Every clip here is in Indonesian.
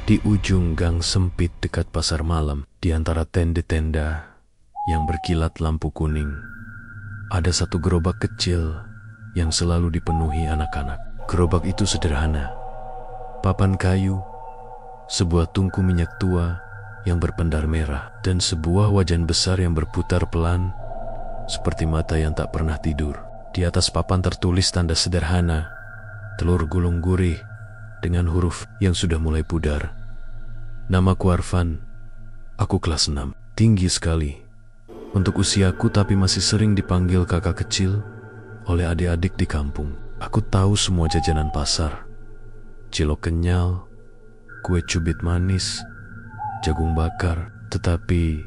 Di ujung gang sempit dekat pasar malam, di antara tenda-tenda yang berkilat lampu kuning, ada satu gerobak kecil yang selalu dipenuhi anak-anak. Gerobak itu sederhana. Papan kayu, sebuah tungku minyak tua yang berpendar merah, dan sebuah wajan besar yang berputar pelan seperti mata yang tak pernah tidur. Di atas papan tertulis tanda sederhana, telur gulung gurih, dengan huruf yang sudah mulai pudar. Namaku Arfan, aku kelas 6, tinggi sekali untuk usiaku, tapi masih sering dipanggil kakak kecil oleh adik-adik di kampung. Aku tahu semua jajanan pasar, cilok kenyal, kue cubit manis, jagung bakar, tetapi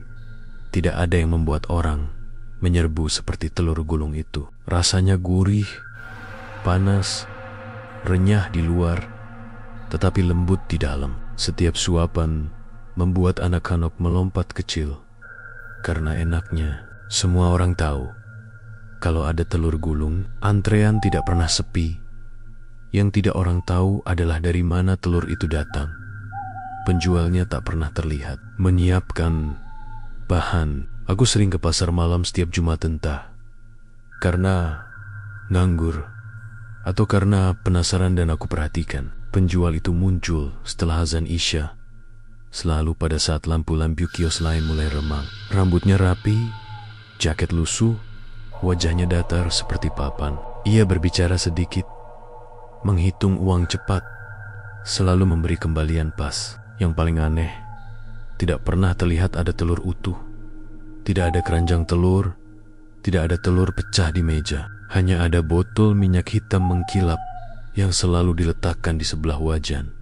tidak ada yang membuat orang menyerbu seperti telur gulung itu. Rasanya gurih, panas, renyah di luar, tetapi lembut di dalam. Setiap suapan membuat anak-anak melompat kecil karena enaknya. Semua orang tahu kalau ada telur gulung, antrean tidak pernah sepi. Yang tidak orang tahu adalah dari mana telur itu datang. Penjualnya tak pernah terlihat. Menyiapkan bahan, aku sering ke pasar malam setiap Jumat, entah karena nganggur atau karena penasaran, dan aku perhatikan penjual itu muncul setelah azan Isya, selalu pada saat lampu-lampu kios lain mulai remang. Rambutnya rapi, jaket lusuh, wajahnya datar seperti papan. Ia berbicara sedikit, menghitung uang cepat, selalu memberi kembalian pas. Yang paling aneh, tidak pernah terlihat ada telur utuh. Tidak ada keranjang telur, tidak ada telur pecah di meja. Hanya ada botol minyak hitam mengkilap yang selalu diletakkan di sebelah wajan.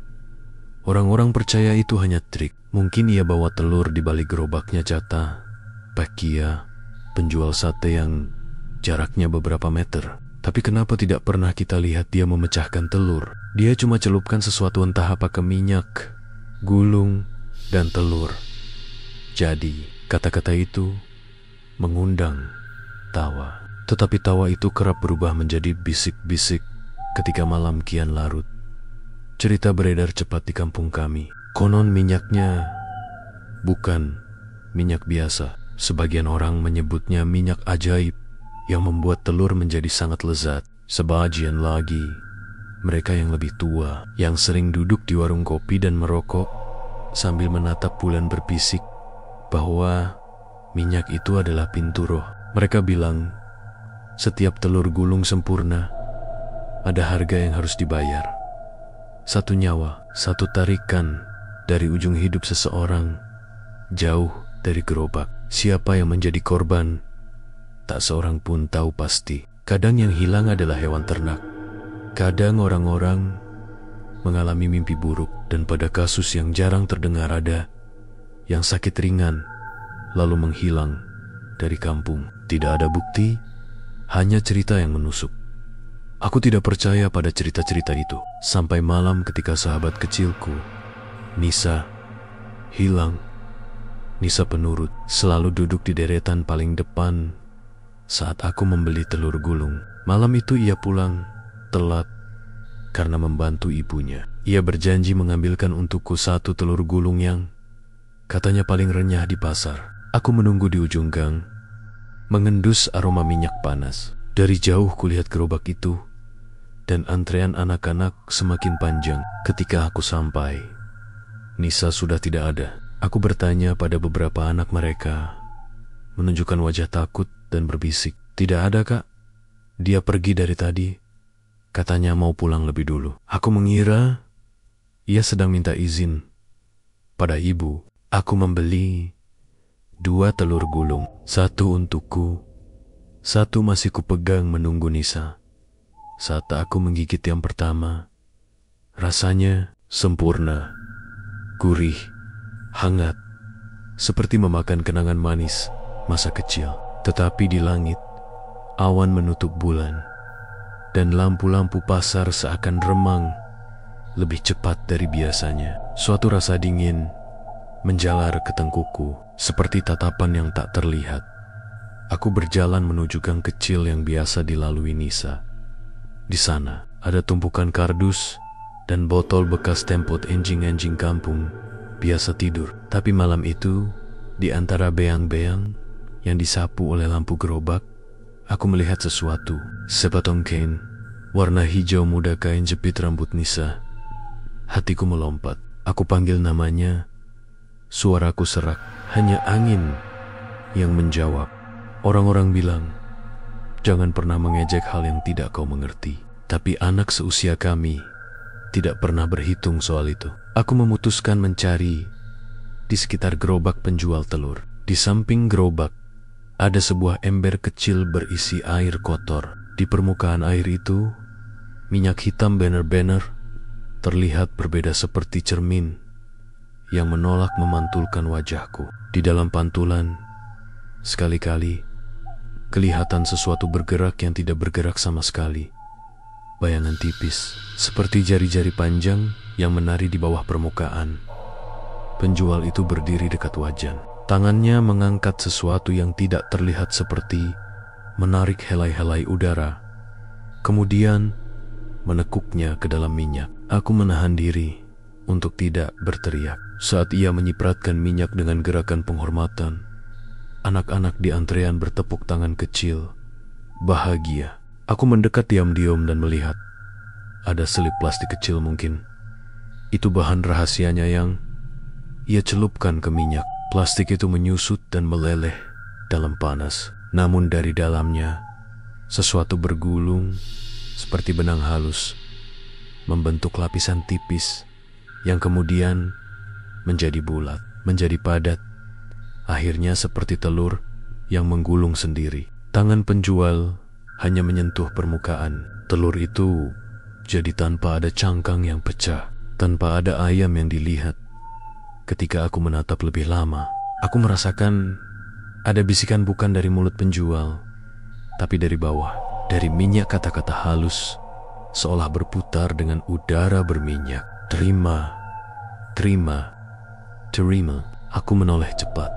Orang-orang percaya itu hanya trik. Mungkin ia bawa telur di balik gerobaknya Cata, Pakia, penjual sate yang jaraknya beberapa meter. Tapi kenapa tidak pernah kita lihat dia memecahkan telur? Dia cuma celupkan sesuatu, entah apa, ke minyak, gulung, dan telur. Jadi, kata-kata itu mengundang tawa. Tetapi tawa itu kerap berubah menjadi bisik-bisik ketika malam kian larut. Cerita beredar cepat di kampung kami. Konon minyaknya bukan minyak biasa. Sebagian orang menyebutnya minyak ajaib yang membuat telur menjadi sangat lezat. Sebagian lagi, mereka yang lebih tua, yang sering duduk di warung kopi dan merokok sambil menatap bulan, berbisik bahwa minyak itu adalah pintu roh. Mereka bilang setiap telur gulung sempurna ada harga yang harus dibayar. Satu nyawa, satu tarikan dari ujung hidup seseorang jauh dari gerobak. Siapa yang menjadi korban, tak seorang pun tahu pasti. Kadang yang hilang adalah hewan ternak. Kadang orang-orang mengalami mimpi buruk. Dan pada kasus yang jarang terdengar, ada yang sakit ringan lalu menghilang dari kampung. Tidak ada bukti, hanya cerita yang menusuk. Aku tidak percaya pada cerita-cerita itu. Sampai malam ketika sahabat kecilku, Nisa, hilang. Nisa penurut, selalu duduk di deretan paling depan saat aku membeli telur gulung. Malam itu ia pulang telat karena membantu ibunya. Ia berjanji mengambilkan untukku satu telur gulung yang katanya paling renyah di pasar. Aku menunggu di ujung gang, mengendus aroma minyak panas. Dari jauh kulihat gerobak itu, dan antrean anak-anak semakin panjang. Ketika aku sampai, Nisa sudah tidak ada. Aku bertanya pada beberapa anak mereka, menunjukkan wajah takut dan berbisik. Tidak ada, Kak. Dia pergi dari tadi. Katanya mau pulang lebih dulu. Aku mengira ia sedang minta izin pada ibu. Aku membeli 2 telur gulung, 1 untukku, 1 masih kupegang menunggu Nisa. Saat aku menggigit yang pertama, rasanya sempurna, gurih, hangat, seperti memakan kenangan manis masa kecil. Tetapi di langit, awan menutup bulan, dan lampu-lampu pasar seakan remang lebih cepat dari biasanya. Suatu rasa dingin menjalar ke tengkukku, seperti tatapan yang tak terlihat. Aku berjalan menuju gang kecil yang biasa dilalui Nisa. Di sana ada tumpukan kardus dan botol bekas tempot enjing-enjing kampung biasa tidur. Tapi malam itu, di antara beang-beang yang disapu oleh lampu gerobak, aku melihat sesuatu. Sepotong kain warna hijau muda kain jepit rambut Nisa. Hatiku melompat. Aku panggil namanya. Suaraku serak. Hanya angin yang menjawab. Orang-orang bilang, jangan pernah mengejek hal yang tidak kau mengerti. Tapi anak seusia kami tidak pernah berhitung soal itu. Aku memutuskan mencari di sekitar gerobak penjual telur. Di samping gerobak ada sebuah ember kecil berisi air kotor. Di permukaan air itu, minyak hitam benar-benar terlihat berbeda seperti cermin yang menolak memantulkan wajahku. Di dalam pantulan, sekali-kali kelihatan sesuatu bergerak yang tidak bergerak sama sekali. Bayangan tipis, seperti jari-jari panjang yang menari di bawah permukaan. Penjual itu berdiri dekat wajan. Tangannya mengangkat sesuatu yang tidak terlihat seperti menarik helai-helai udara. Kemudian menekuknya ke dalam minyak. Aku menahan diri untuk tidak berteriak. Saat ia menyipratkan minyak dengan gerakan penghormatan, anak-anak di antrean bertepuk tangan kecil, bahagia. Aku mendekat diam-diam dan melihat ada selip plastik kecil mungkin. Itu bahan rahasianya yang ia celupkan ke minyak. Plastik itu menyusut dan meleleh dalam panas. Namun dari dalamnya, sesuatu bergulung seperti benang halus, membentuk lapisan tipis yang kemudian menjadi bulat, menjadi padat, akhirnya seperti telur yang menggulung sendiri. Tangan penjual hanya menyentuh permukaan. Telur itu jadi tanpa ada cangkang yang pecah, tanpa ada ayam yang dilihat. Ketika aku menatap lebih lama, aku merasakan ada bisikan bukan dari mulut penjual, tapi dari bawah. Dari minyak kata-kata halus, seolah berputar dengan udara berminyak. Terima, terima, terima. Aku menoleh cepat.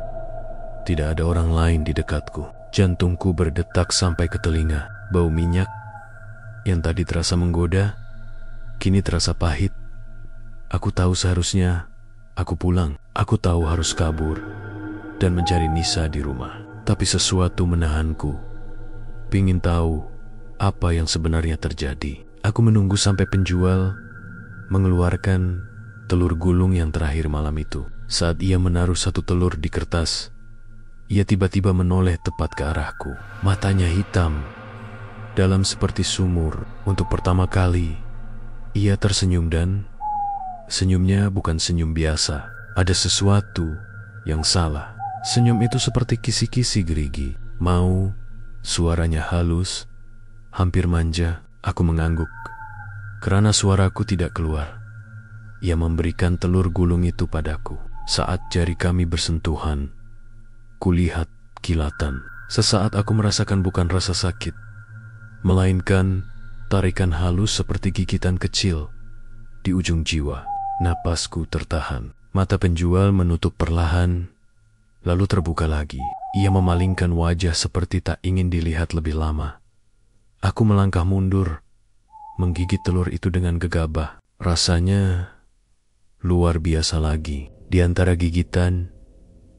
Tidak ada orang lain di dekatku. Jantungku berdetak sampai ke telinga. Bau minyak yang tadi terasa menggoda, kini terasa pahit. Aku tahu seharusnya aku pulang. Aku tahu harus kabur dan mencari Nisa di rumah. Tapi sesuatu menahanku. Pingin tahu apa yang sebenarnya terjadi. Aku menunggu sampai penjual mengeluarkan telur gulung yang terakhir malam itu. Saat ia menaruh satu telur di kertas, ia tiba-tiba menoleh tepat ke arahku. Matanya hitam, dalam seperti sumur. Untuk pertama kali, ia tersenyum dan senyumnya bukan senyum biasa. Ada sesuatu yang salah. Senyum itu seperti kisi-kisi gerigi. Mau, suaranya halus, hampir manja. Aku mengangguk. Kerana suaraku tidak keluar. Ia memberikan telur gulung itu padaku. Saat jari kami bersentuhan, kulihat kilatan. Sesaat aku merasakan bukan rasa sakit, melainkan tarikan halus seperti gigitan kecil di ujung jiwa. Napasku tertahan. Mata penjual menutup perlahan, lalu terbuka lagi. Ia memalingkan wajah seperti tak ingin dilihat lebih lama. Aku melangkah mundur, menggigit telur itu dengan gegabah. Rasanya luar biasa lagi. Di antara gigitan,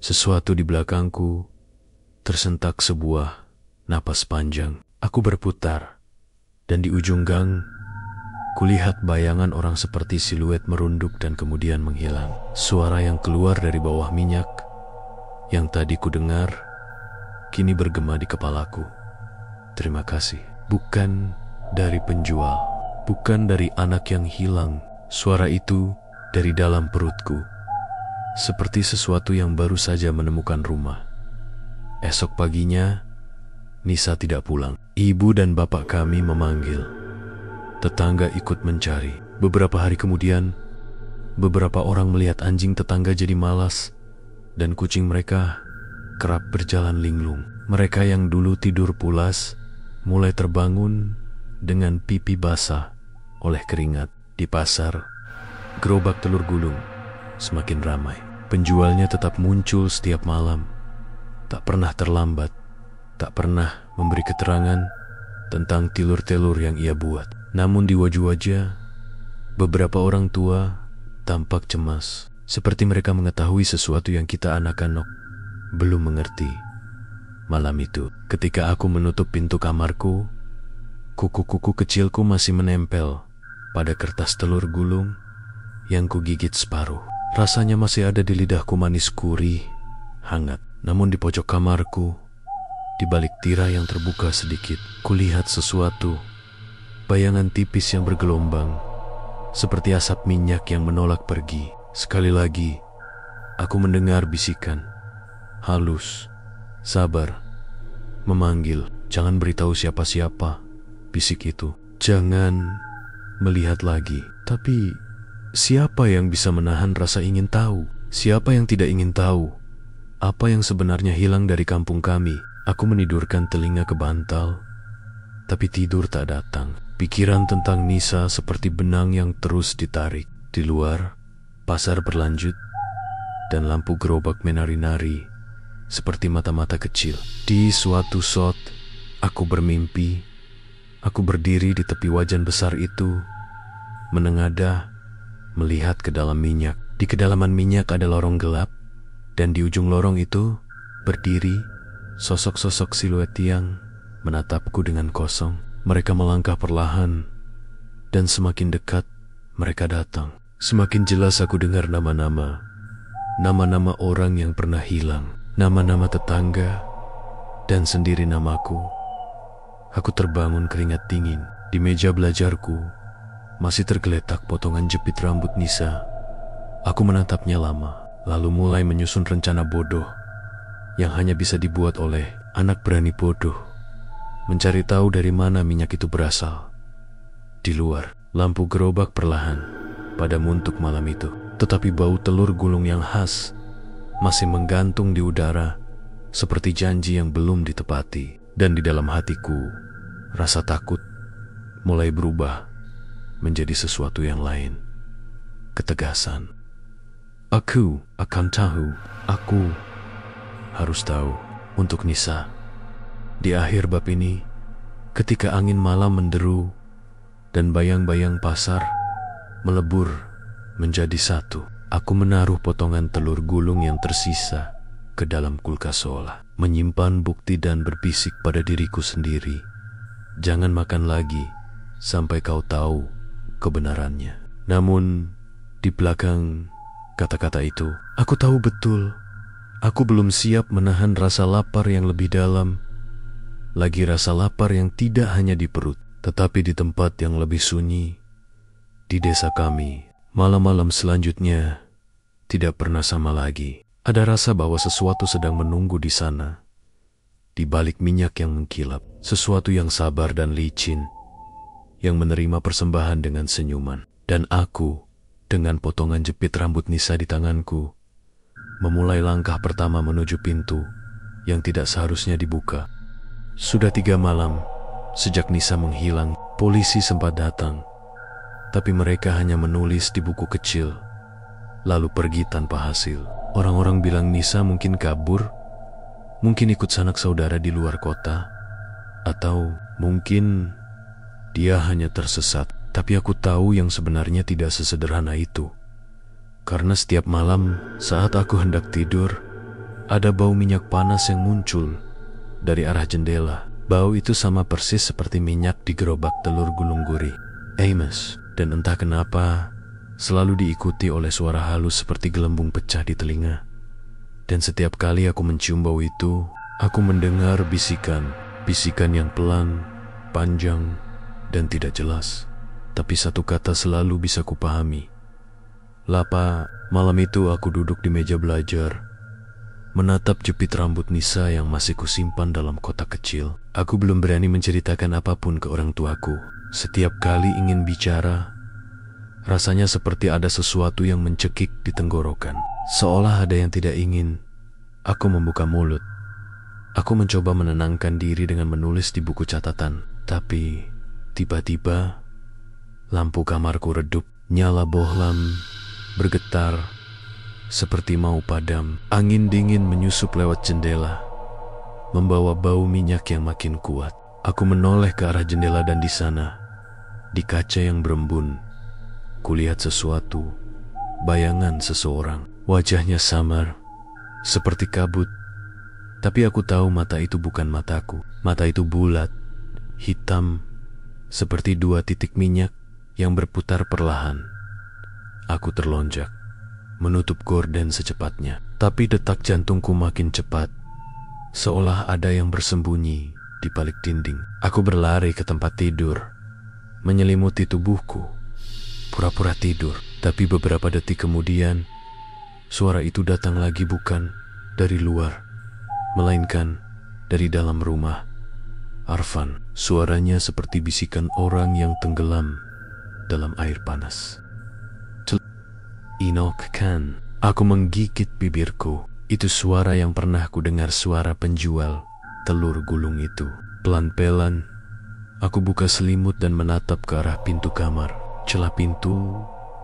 sesuatu di belakangku tersentak sebuah napas panjang. Aku berputar, dan di ujung gang, kulihat bayangan orang seperti siluet merunduk dan kemudian menghilang. Suara yang keluar dari bawah minyak, yang tadi ku dengar, kini bergema di kepalaku. Terima kasih. Bukan dari penjual, bukan dari anak yang hilang. Suara itu dari dalam perutku, seperti sesuatu yang baru saja menemukan rumah. Esok paginya, Nisa tidak pulang. Ibu dan bapak kami memanggil. Tetangga ikut mencari. Beberapa hari kemudian, beberapa orang melihat anjing tetangga jadi malas dan kucing mereka kerap berjalan linglung. Mereka yang dulu tidur pulas mulai terbangun dengan pipi basah oleh keringat. Di pasar, gerobak telur gulung semakin ramai. Penjualnya tetap muncul setiap malam, tak pernah terlambat, tak pernah memberi keterangan tentang telur-telur yang ia buat. Namun di wajah-wajah Beberapa orang tua tampak cemas, seperti mereka mengetahui sesuatu yang kita anak-anak belum mengerti. Malam itu, ketika aku menutup pintu kamarku, kuku-kuku kecilku masih menempel pada kertas telur gulung yang kugigit separuh. Rasanya masih ada di lidahku, manis gurih, hangat. Namun di pojok kamarku, di balik tirai yang terbuka sedikit, kulihat sesuatu. Bayangan tipis yang bergelombang, seperti asap minyak yang menolak pergi. Sekali lagi, aku mendengar bisikan halus, sabar, memanggil. Jangan beritahu siapa-siapa, bisik itu. Jangan melihat lagi. Tapi siapa yang bisa menahan rasa ingin tahu? Siapa yang tidak ingin tahu apa yang sebenarnya hilang dari kampung kami? Aku menidurkan telinga ke bantal, tapi tidur tak datang. Pikiran tentang Nisa seperti benang yang terus ditarik. Di luar, pasar berlanjut, dan lampu gerobak menari-nari seperti mata-mata kecil. Di suatu saat, aku bermimpi. Aku berdiri di tepi wajan besar itu, menengadah, melihat ke dalam minyak. Di kedalaman minyak ada lorong gelap, dan di ujung lorong itu berdiri sosok-sosok siluet yang menatapku dengan kosong. Mereka melangkah perlahan, dan semakin dekat mereka datang. Semakin jelas aku dengar nama-nama. Nama-nama orang yang pernah hilang, nama-nama tetangga, dan sendiri namaku. Aku terbangun keringat dingin. Di meja belajarku masih tergeletak potongan jepit rambut Nisa. Aku menatapnya lama, lalu mulai menyusun rencana bodoh yang hanya bisa dibuat oleh anak berani bodoh. Mencari tahu dari mana minyak itu berasal. Di luar, lampu gerobak perlahan padam untuk malam itu. Tetapi bau telur gulung yang khas masih menggantung di udara seperti janji yang belum ditepati. Dan di dalam hatiku, rasa takut mulai berubah menjadi sesuatu yang lain. Ketegasan. Aku akan tahu. Aku harus tahu. Untuk Nisa. Di akhir bab ini, ketika angin malam menderu dan bayang-bayang pasar melebur menjadi satu, aku menaruh potongan telur gulung yang tersisa ke dalam kulkas seolah menyimpan bukti dan berbisik pada diriku sendiri. Jangan makan lagi sampai kau tahu kebenarannya. Namun di belakang kata-kata itu, aku tahu betul aku belum siap menahan rasa lapar yang lebih dalam. Lagi rasa lapar yang tidak hanya di perut, tetapi di tempat yang lebih sunyi. Di desa kami, malam-malam selanjutnya tidak pernah sama lagi. Ada rasa bahwa sesuatu sedang menunggu di sana. Di balik minyak yang mengkilap, sesuatu yang sabar dan licin, yang menerima persembahan dengan senyuman. Dan aku, dengan potongan jepit rambut Nisa di tanganku, memulai langkah pertama menuju pintu yang tidak seharusnya dibuka. Sudah 3 malam sejak Nisa menghilang. Polisi sempat datang, tapi mereka hanya menulis di buku kecil, lalu pergi tanpa hasil. Orang-orang bilang Nisa mungkin kabur, mungkin ikut sanak saudara di luar kota, atau mungkin dia hanya tersesat. Tapi aku tahu yang sebenarnya tidak sesederhana itu. Karena setiap malam saat aku hendak tidur, ada bau minyak panas yang muncul dari arah jendela. Bau itu sama persis seperti minyak di gerobak telur gulung gurih. Amos, dan entah kenapa selalu diikuti oleh suara halus seperti gelembung pecah di telinga. Dan setiap kali aku mencium bau itu, aku mendengar bisikan yang pelan, panjang, dan tidak jelas. Tapi satu kata selalu bisa kupahami. Lapa. Malam itu aku duduk di meja belajar, menatap jepit rambut Nisa yang masih kusimpan dalam kotak kecil. Aku belum berani menceritakan apapun ke orang tuaku. Setiap kali ingin bicara, rasanya seperti ada sesuatu yang mencekik di tenggorokan. Seolah ada yang tidak ingin aku membuka mulut. Aku mencoba menenangkan diri dengan menulis di buku catatan. Tapi tiba-tiba lampu kamarku redup. Nyala bohlam bergetar seperti mau padam. Angin dingin menyusup lewat jendela, membawa bau minyak yang makin kuat. Aku menoleh ke arah jendela dan di sana, di kaca yang berembun, Kulihat sesuatu, bayangan seseorang. Wajahnya samar, seperti kabut. Tapi aku tahu mata itu bukan mataku. Mata itu bulat, hitam, seperti 2 titik minyak yang berputar perlahan. Aku terlonjak, menutup gorden secepatnya. Tapi detak jantungku makin cepat, seolah ada yang bersembunyi di balik dinding. Aku berlari ke tempat tidur, menyelimuti tubuhku, pura-pura tidur. Tapi beberapa detik kemudian, suara itu datang lagi, bukan dari luar, melainkan dari dalam rumah. Arfan, suaranya seperti bisikan orang yang tenggelam dalam air panas. Inok kan. Aku menggigit bibirku. Itu suara yang pernah ku dengar, suara penjual telur gulung itu. Pelan-pelan, aku buka selimut dan menatap ke arah pintu kamar. Celah pintu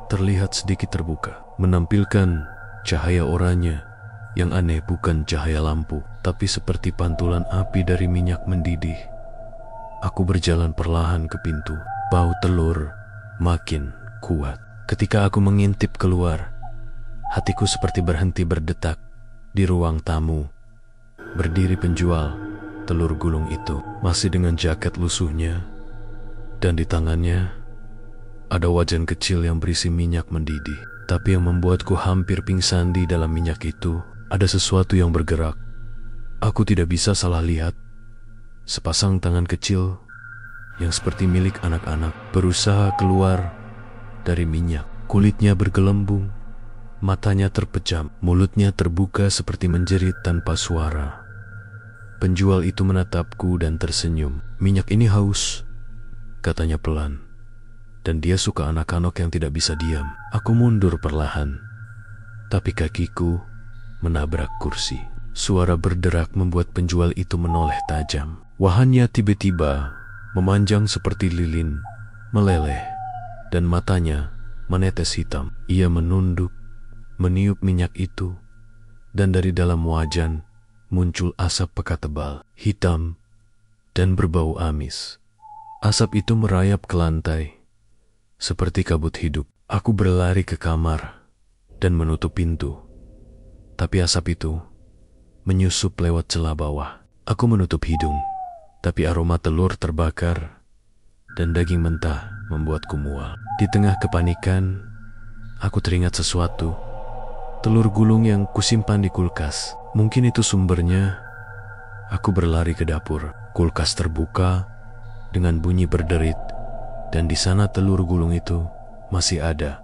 terlihat sedikit terbuka, menampilkan cahaya oranye yang aneh, bukan cahaya lampu, tapi seperti pantulan api dari minyak mendidih. Aku berjalan perlahan ke pintu. Bau telur makin kuat. Ketika aku mengintip keluar, hatiku seperti berhenti berdetak. Di ruang tamu berdiri penjual telur gulung itu, masih dengan jaket lusuhnya, dan di tangannya ada wajan kecil yang berisi minyak mendidih. Tapi yang membuatku hampir pingsan, di dalam minyak itu ada sesuatu yang bergerak. Aku tidak bisa salah lihat. Sepasang tangan kecil yang seperti milik anak-anak berusaha keluar dari minyak. Kulitnya bergelembung, matanya terpejam, mulutnya terbuka seperti menjerit tanpa suara. Penjual itu menatapku dan tersenyum. "Minyak ini haus," katanya pelan. Dan dia suka anak-anak yang tidak bisa diam. Aku mundur perlahan, tapi kakiku menabrak kursi. Suara berderak membuat penjual itu menoleh tajam. Wajahnya tiba-tiba memanjang seperti lilin, meleleh, dan matanya menetes hitam. Ia menunduk, meniup minyak itu, dan dari dalam wajan muncul asap pekat tebal, hitam, dan berbau amis. Asap itu merayap ke lantai, seperti kabut hidup. Aku berlari ke kamar dan menutup pintu. Tapi asap itu menyusup lewat celah bawah. Aku menutup hidung, tapi aroma telur terbakar dan daging mentah membuatku mual. Di tengah kepanikan, aku teringat sesuatu. Telur gulung yang kusimpan di kulkas. Mungkin itu sumbernya. Aku berlari ke dapur. Kulkas terbuka dengan bunyi berderit, dan di sana telur gulung itu masih ada.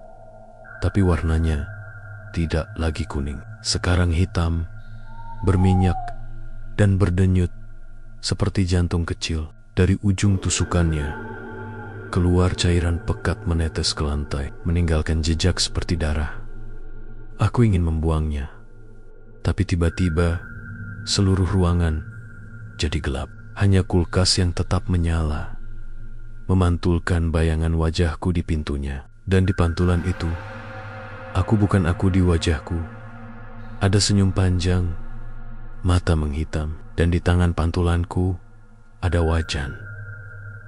Tapi warnanya tidak lagi kuning. Sekarang hitam, berminyak, dan berdenyut seperti jantung kecil. Dari ujung tusukannya keluar cairan pekat menetes ke lantai, meninggalkan jejak seperti darah. Aku ingin membuangnya, tapi tiba-tiba seluruh ruangan jadi gelap. Hanya kulkas yang tetap menyala memantulkan bayangan wajahku di pintunya. Dan di pantulan itu, aku bukan aku di wajahku. Ada senyum panjang, mata menghitam, dan di tangan pantulanku ada wajan.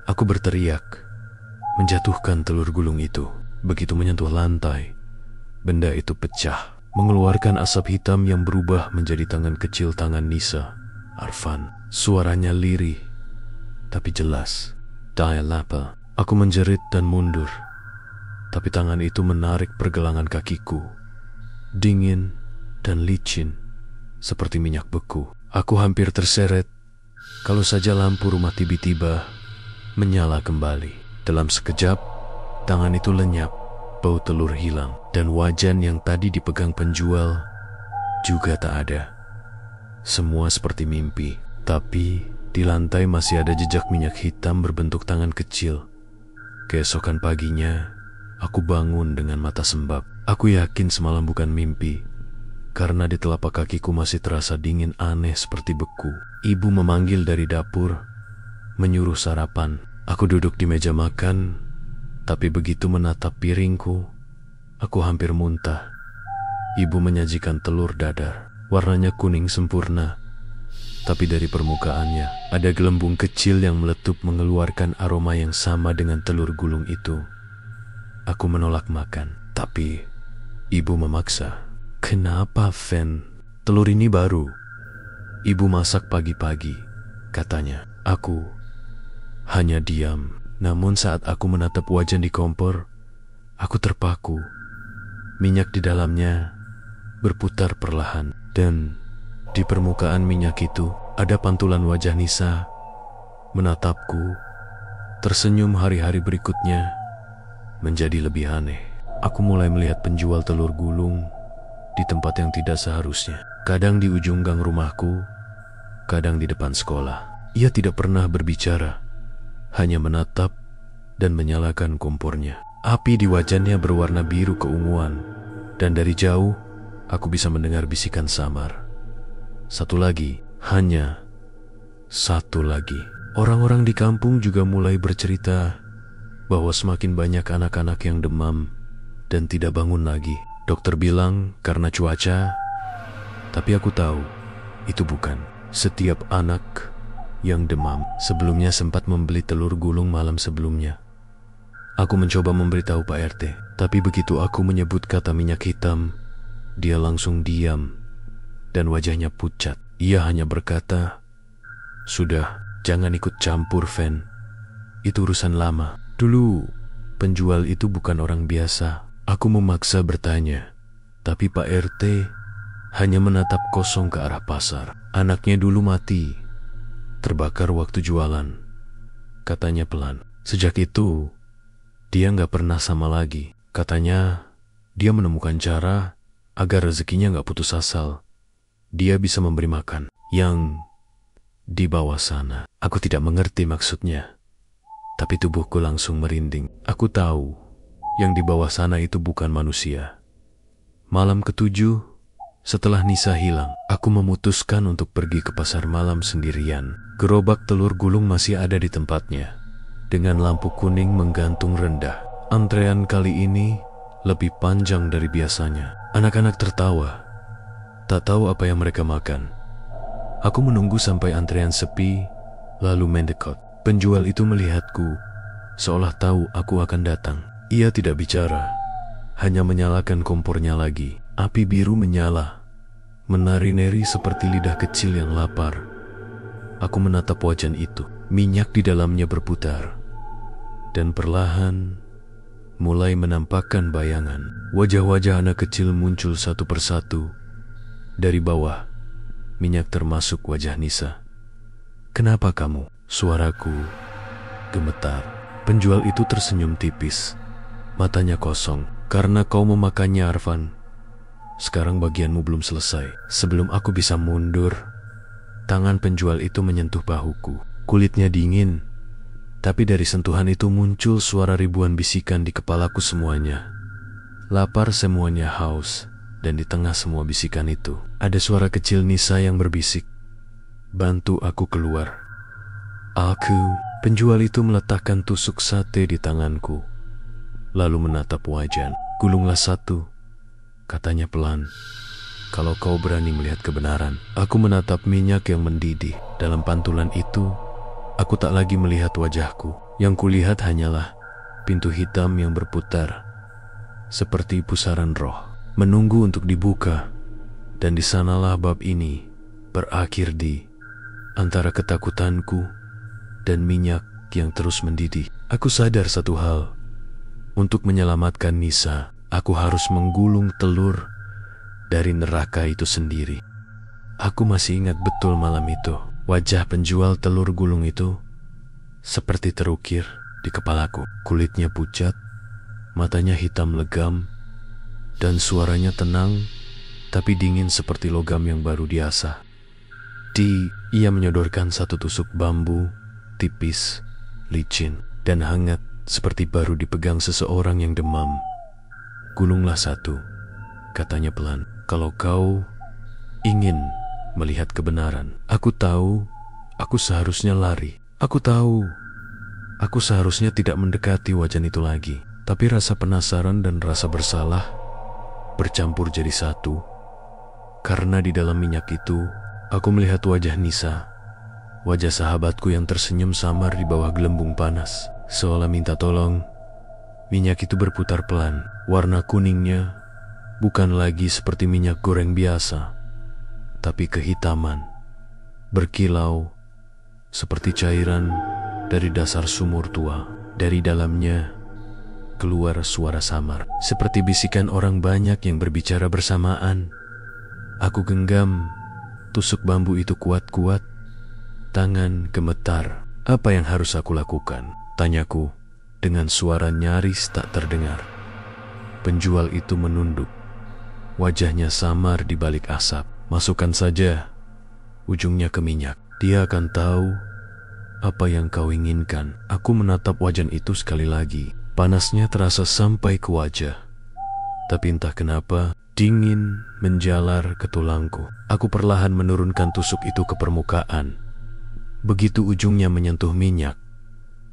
Aku berteriak, menjatuhkan telur gulung itu. Begitu menyentuh lantai, benda itu pecah, mengeluarkan asap hitam yang berubah menjadi tangan kecil, tangan Nisa, Arfan. Suaranya lirih, tapi jelas. "Daya lapa." Aku menjerit dan mundur, tapi tangan itu menarik pergelangan kakiku. Dingin dan licin, seperti minyak beku. Aku hampir terseret, kalau saja lampu rumah tiba-tiba menyala kembali. Dalam sekejap, tangan itu lenyap, bau telur hilang, dan wajan yang tadi dipegang penjual juga tak ada. Semua seperti mimpi, tapi di lantai masih ada jejak minyak hitam berbentuk tangan kecil. Keesokan paginya, aku bangun dengan mata sembab. Aku yakin semalam bukan mimpi, karena di telapak kakiku masih terasa dingin aneh seperti beku. Ibu memanggil dari dapur, menyuruh sarapan. Aku duduk di meja makan, tapi begitu menatap piringku, aku hampir muntah. Ibu menyajikan telur dadar, warnanya kuning sempurna, tapi dari permukaannya ada gelembung kecil yang meletup mengeluarkan aroma yang sama dengan telur gulung itu. Aku menolak makan, tapi ibu memaksa. Kenapa, Fen? Telur ini baru. Ibu masak pagi-pagi, katanya. Aku hanya diam. Namun saat aku menatap wajan di kompor, aku terpaku. Minyak di dalamnya berputar perlahan, dan di permukaan minyak itu ada pantulan wajah Nisa menatapku. Tersenyum. Hari-hari berikutnya menjadi lebih aneh. Aku mulai melihat penjual telur gulung di tempat yang tidak seharusnya. Kadang di ujung gang rumahku, kadang di depan sekolah. Ia tidak pernah berbicara, hanya menatap dan menyalakan kompornya. Api di wajannya berwarna biru keunguan, dan dari jauh aku bisa mendengar bisikan samar. Satu lagi, hanya satu lagi. Orang-orang di kampung juga mulai bercerita bahwa semakin banyak anak-anak yang demam dan tidak bangun lagi. Dokter bilang karena cuaca, tapi aku tahu itu bukan. Setiap anak yang demam sebelumnya sempat membeli telur gulung malam sebelumnya. Aku mencoba memberitahu Pak RT, tapi begitu aku menyebut kata minyak hitam, dia langsung diam dan wajahnya pucat. Ia hanya berkata, "Sudah, jangan ikut campur, Fen. Itu urusan lama." Dulu, penjual itu bukan orang biasa. Aku memaksa bertanya, tapi Pak RT hanya menatap kosong ke arah pasar. Anaknya dulu mati, terbakar waktu jualan, katanya pelan. Sejak itu, dia nggak pernah sama lagi. Katanya, dia menemukan cara agar rezekinya nggak putus asal. Dia bisa memberi makan yang di bawah sana. Aku tidak mengerti maksudnya, tapi tubuhku langsung merinding. Aku tahu yang di bawah sana itu bukan manusia. Malam ketujuh, setelah Nisa hilang, aku memutuskan untuk pergi ke pasar malam sendirian. Gerobak telur gulung masih ada di tempatnya, dengan lampu kuning menggantung rendah. Antrean kali ini lebih panjang dari biasanya. Anak-anak tertawa, tak tahu apa yang mereka makan. Aku menunggu sampai antrean sepi, lalu mendekat. Penjual itu melihatku, seolah tahu aku akan datang. Ia tidak bicara, hanya menyalakan kompornya lagi. Api biru menyala, menari-nari seperti lidah kecil yang lapar. Aku menatap wajan itu. Minyak di dalamnya berputar, dan perlahan mulai menampakkan bayangan. Wajah-wajah anak kecil muncul satu persatu. Dari bawah, minyak termasuk wajah Nisa. "Kenapa kamu?" Suaraku gemetar. Penjual itu tersenyum tipis, matanya kosong. "Karena kau memakannya, Arfan. Sekarang bagianmu belum selesai." Sebelum aku bisa mundur, tangan penjual itu menyentuh bahuku. Kulitnya dingin, tapi dari sentuhan itu muncul suara ribuan bisikan di kepalaku semuanya. Lapar, semuanya haus, dan di tengah semua bisikan itu, ada suara kecil Nisa yang berbisik, "Bantu aku keluar." Penjual itu meletakkan tusuk sate di tanganku, lalu menatap wajan. "Gulunglah satu," katanya pelan. "Kalau kau berani melihat kebenaran." Aku menatap minyak yang mendidih. Dalam pantulan itu, aku tak lagi melihat wajahku. Yang kulihat hanyalah pintu hitam yang berputar, seperti pusaran roh, menunggu untuk dibuka. Dan di sanalah bab ini berakhir, di antara ketakutanku dan minyak yang terus mendidih. Aku sadar satu hal. Untuk menyelamatkan Nisa, aku harus menggulung telur dari neraka itu sendiri. Aku masih ingat betul malam itu. Wajah penjual telur gulung itu seperti terukir di kepalaku. Kulitnya pucat, matanya hitam legam, dan suaranya tenang tapi dingin seperti logam yang baru diasah. Ia menyodorkan satu tusuk bambu tipis, licin, dan hangat seperti baru dipegang seseorang yang demam. "Gulunglah satu," katanya pelan. "Kalau kau ingin melihat kebenaran." Aku tahu aku seharusnya lari. Aku tahu aku seharusnya tidak mendekati wajan itu lagi. Tapi rasa penasaran dan rasa bersalah bercampur jadi satu. Karena di dalam minyak itu, aku melihat wajah Nisa. Wajah sahabatku yang tersenyum samar di bawah gelembung panas, seolah minta tolong. Minyak itu berputar pelan. Warna kuningnya bukan lagi seperti minyak goreng biasa, tapi kehitaman, berkilau, seperti cairan dari dasar sumur tua. Dari dalamnya keluar suara samar, seperti bisikan orang banyak yang berbicara bersamaan. Aku genggam tusuk bambu itu kuat-kuat, tangan gemetar. Apa yang harus aku lakukan? Tanyaku dengan suara nyaris tak terdengar. Penjual itu menunduk, wajahnya samar di balik asap. Masukkan saja ujungnya ke minyak. Dia akan tahu apa yang kau inginkan. Aku menatap wajan itu sekali lagi. Panasnya terasa sampai ke wajah. Tapi entah kenapa, dingin menjalar ke tulangku. Aku perlahan menurunkan tusuk itu ke permukaan. Begitu ujungnya menyentuh minyak,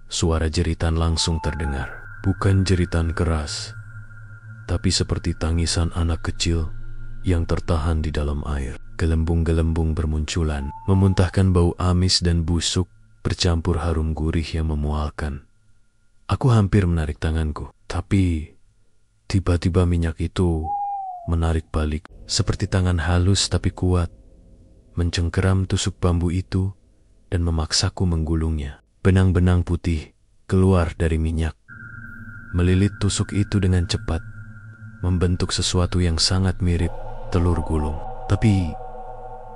suara jeritan langsung terdengar. Bukan jeritan keras, tapi seperti tangisan anak kecil yang tertahan di dalam air. Gelembung-gelembung bermunculan, memuntahkan bau amis dan busuk bercampur harum gurih yang memualkan. Aku hampir menarik tanganku, tapi tiba-tiba minyak itu menarik balik, seperti tangan halus tapi kuat, mencengkeram tusuk bambu itu dan memaksaku menggulungnya. Benang-benang putih keluar dari minyak, melilit tusuk itu dengan cepat, membentuk sesuatu yang sangat mirip telur gulung. Tapi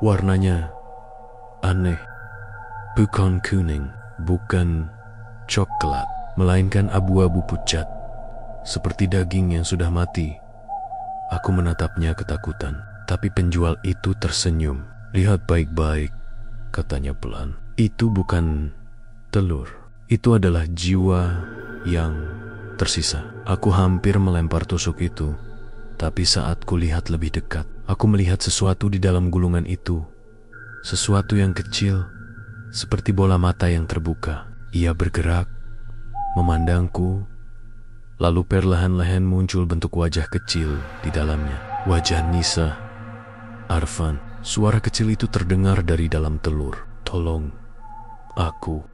warnanya aneh, bukan kuning, bukan coklat, melainkan abu-abu pucat, seperti daging yang sudah mati. Aku menatapnya ketakutan, tapi penjual itu tersenyum. Lihat baik-baik, katanya pelan. Itu bukan telur, itu adalah jiwa yang tersisa. Aku hampir melempar tusuk itu, tapi saat kulihat lebih dekat, aku melihat sesuatu di dalam gulungan itu. Sesuatu yang kecil, seperti bola mata yang terbuka. Ia bergerak, memandangku, lalu perlahan-lahan muncul bentuk wajah kecil di dalamnya. Wajah Nisa, Arfan. Suara kecil itu terdengar dari dalam telur. Tolong, aku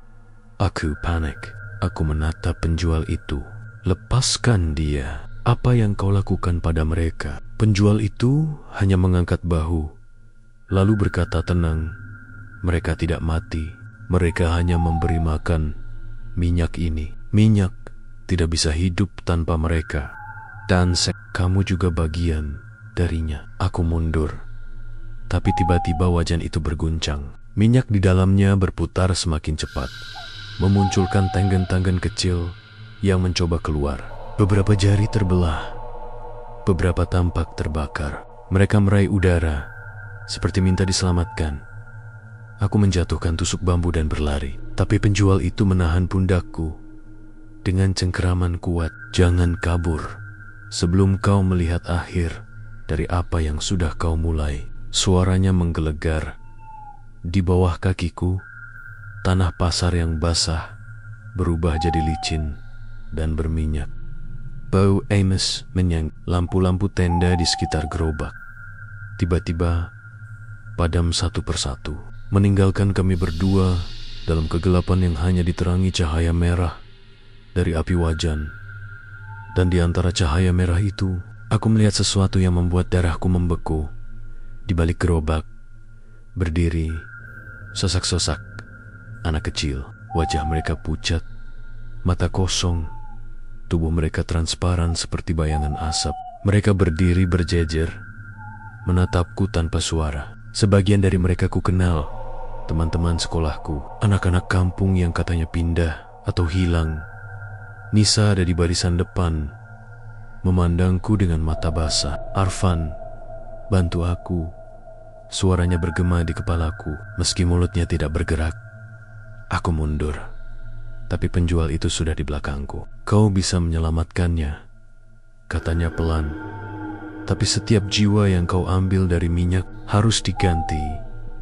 panik. Aku menatap penjual itu. Lepaskan dia. Apa yang kau lakukan pada mereka? Penjual itu hanya mengangkat bahu, lalu berkata tenang, mereka tidak mati. Mereka hanya memberi makan minyak ini. Minyak tidak bisa hidup tanpa mereka. Dan kamu juga bagian darinya. Aku mundur, tapi tiba-tiba wajan itu berguncang. Minyak di dalamnya berputar semakin cepat, memunculkan tanggan-tanggan kecil yang mencoba keluar. Beberapa jari terbelah, beberapa tampak terbakar. Mereka meraih udara, seperti minta diselamatkan. Aku menjatuhkan tusuk bambu dan berlari, tapi penjual itu menahan pundakku dengan cengkeraman kuat. Jangan kabur sebelum kau melihat akhir dari apa yang sudah kau mulai. Suaranya menggelegar. Di bawah kakiku, tanah pasar yang basah berubah jadi licin dan berminyak. Bau Amos menyang. Lampu-lampu tenda di sekitar gerobak tiba-tiba padam satu persatu, meninggalkan kami berdua dalam kegelapan yang hanya diterangi cahaya merah dari api wajan. Dan di antara cahaya merah itu, aku melihat sesuatu yang membuat darahku membeku. Di balik gerobak, berdiri sosak-sosak anak kecil. Wajah mereka pucat, mata kosong, tubuh mereka transparan seperti bayangan asap. Mereka berdiri berjejer, menatapku tanpa suara. Sebagian dari mereka ku kenal, teman-teman sekolahku, anak-anak kampung yang katanya pindah atau hilang. Nisa ada di barisan depan, memandangku dengan mata basah. Arfan, bantu aku. Suaranya bergema di kepalaku, meski mulutnya tidak bergerak. Aku mundur, tapi penjual itu sudah di belakangku. Kau bisa menyelamatkannya, katanya pelan. Tapi setiap jiwa yang kau ambil dari minyak harus diganti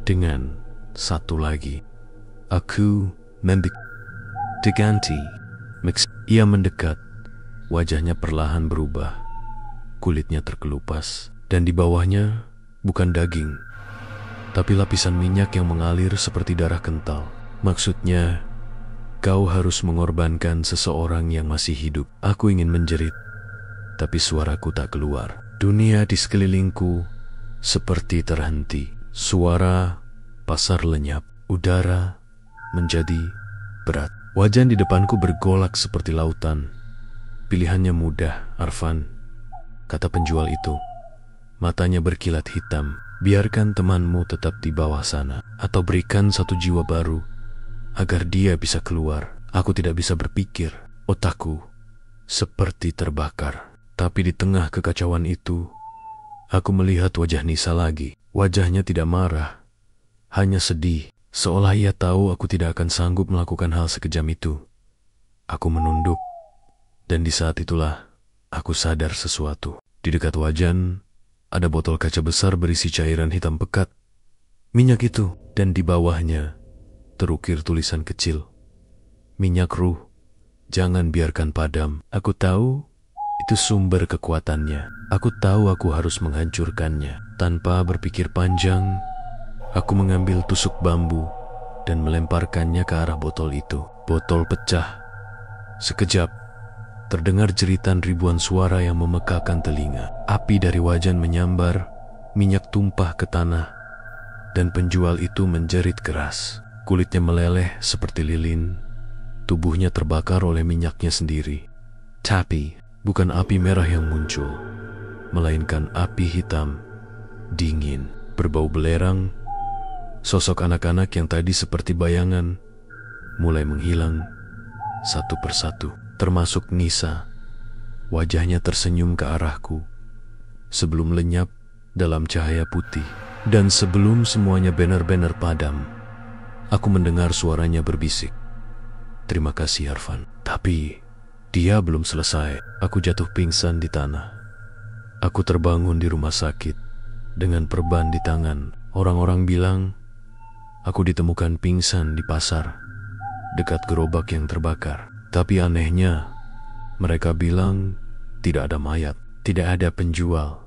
dengan satu lagi. Aku diganti. Ia mendekat, wajahnya perlahan berubah. Kulitnya terkelupas, dan di bawahnya bukan daging, tapi lapisan minyak yang mengalir seperti darah kental. Maksudnya, Kau harus mengorbankan seseorang yang masih hidup. Aku ingin menjerit, tapi suaraku tak keluar. Dunia di sekelilingku seperti terhenti. Suara pasar lenyap. Udara menjadi berat. Wajan di depanku bergolak seperti lautan. Pilihannya mudah, Arfan, kata penjual itu. Matanya berkilat hitam. Biarkan temanmu tetap di bawah sana, atau berikan satu jiwa baru agar dia bisa keluar. Aku tidak bisa berpikir. Otakku seperti terbakar. Tapi di tengah kekacauan itu, aku melihat wajah Nisa lagi. Wajahnya tidak marah, hanya sedih. Seolah ia tahu aku tidak akan sanggup melakukan hal sekejam itu. Aku menunduk, dan di saat itulah aku sadar sesuatu. Di dekat wajan, ada botol kaca besar berisi cairan hitam pekat. Minyak itu, dan di bawahnya terukir tulisan kecil. Minyak ruh, jangan biarkan padam. Aku tahu itu sumber kekuatannya. Aku tahu aku harus menghancurkannya. Tanpa berpikir panjang, aku mengambil tusuk bambu dan melemparkannya ke arah botol itu. Botol pecah. Sekejap, terdengar jeritan ribuan suara yang memekakan telinga. Api dari wajan menyambar, minyak tumpah ke tanah, dan penjual itu menjerit keras. Kulitnya meleleh seperti lilin, tubuhnya terbakar oleh minyaknya sendiri. Tapi bukan api merah yang muncul, melainkan api hitam, dingin, berbau belerang. Sosok anak-anak yang tadi seperti bayangan mulai menghilang satu persatu, termasuk Nisa. Wajahnya tersenyum ke arahku sebelum lenyap dalam cahaya putih. Dan sebelum semuanya benar-benar padam, aku mendengar suaranya berbisik, "Terima kasih, Arfan." Tapi dia belum selesai. Aku jatuh pingsan di tanah. Aku terbangun di rumah sakit dengan perban di tangan. Orang-orang bilang aku ditemukan pingsan di pasar dekat gerobak yang terbakar. Tapi anehnya, mereka bilang tidak ada mayat, tidak ada penjual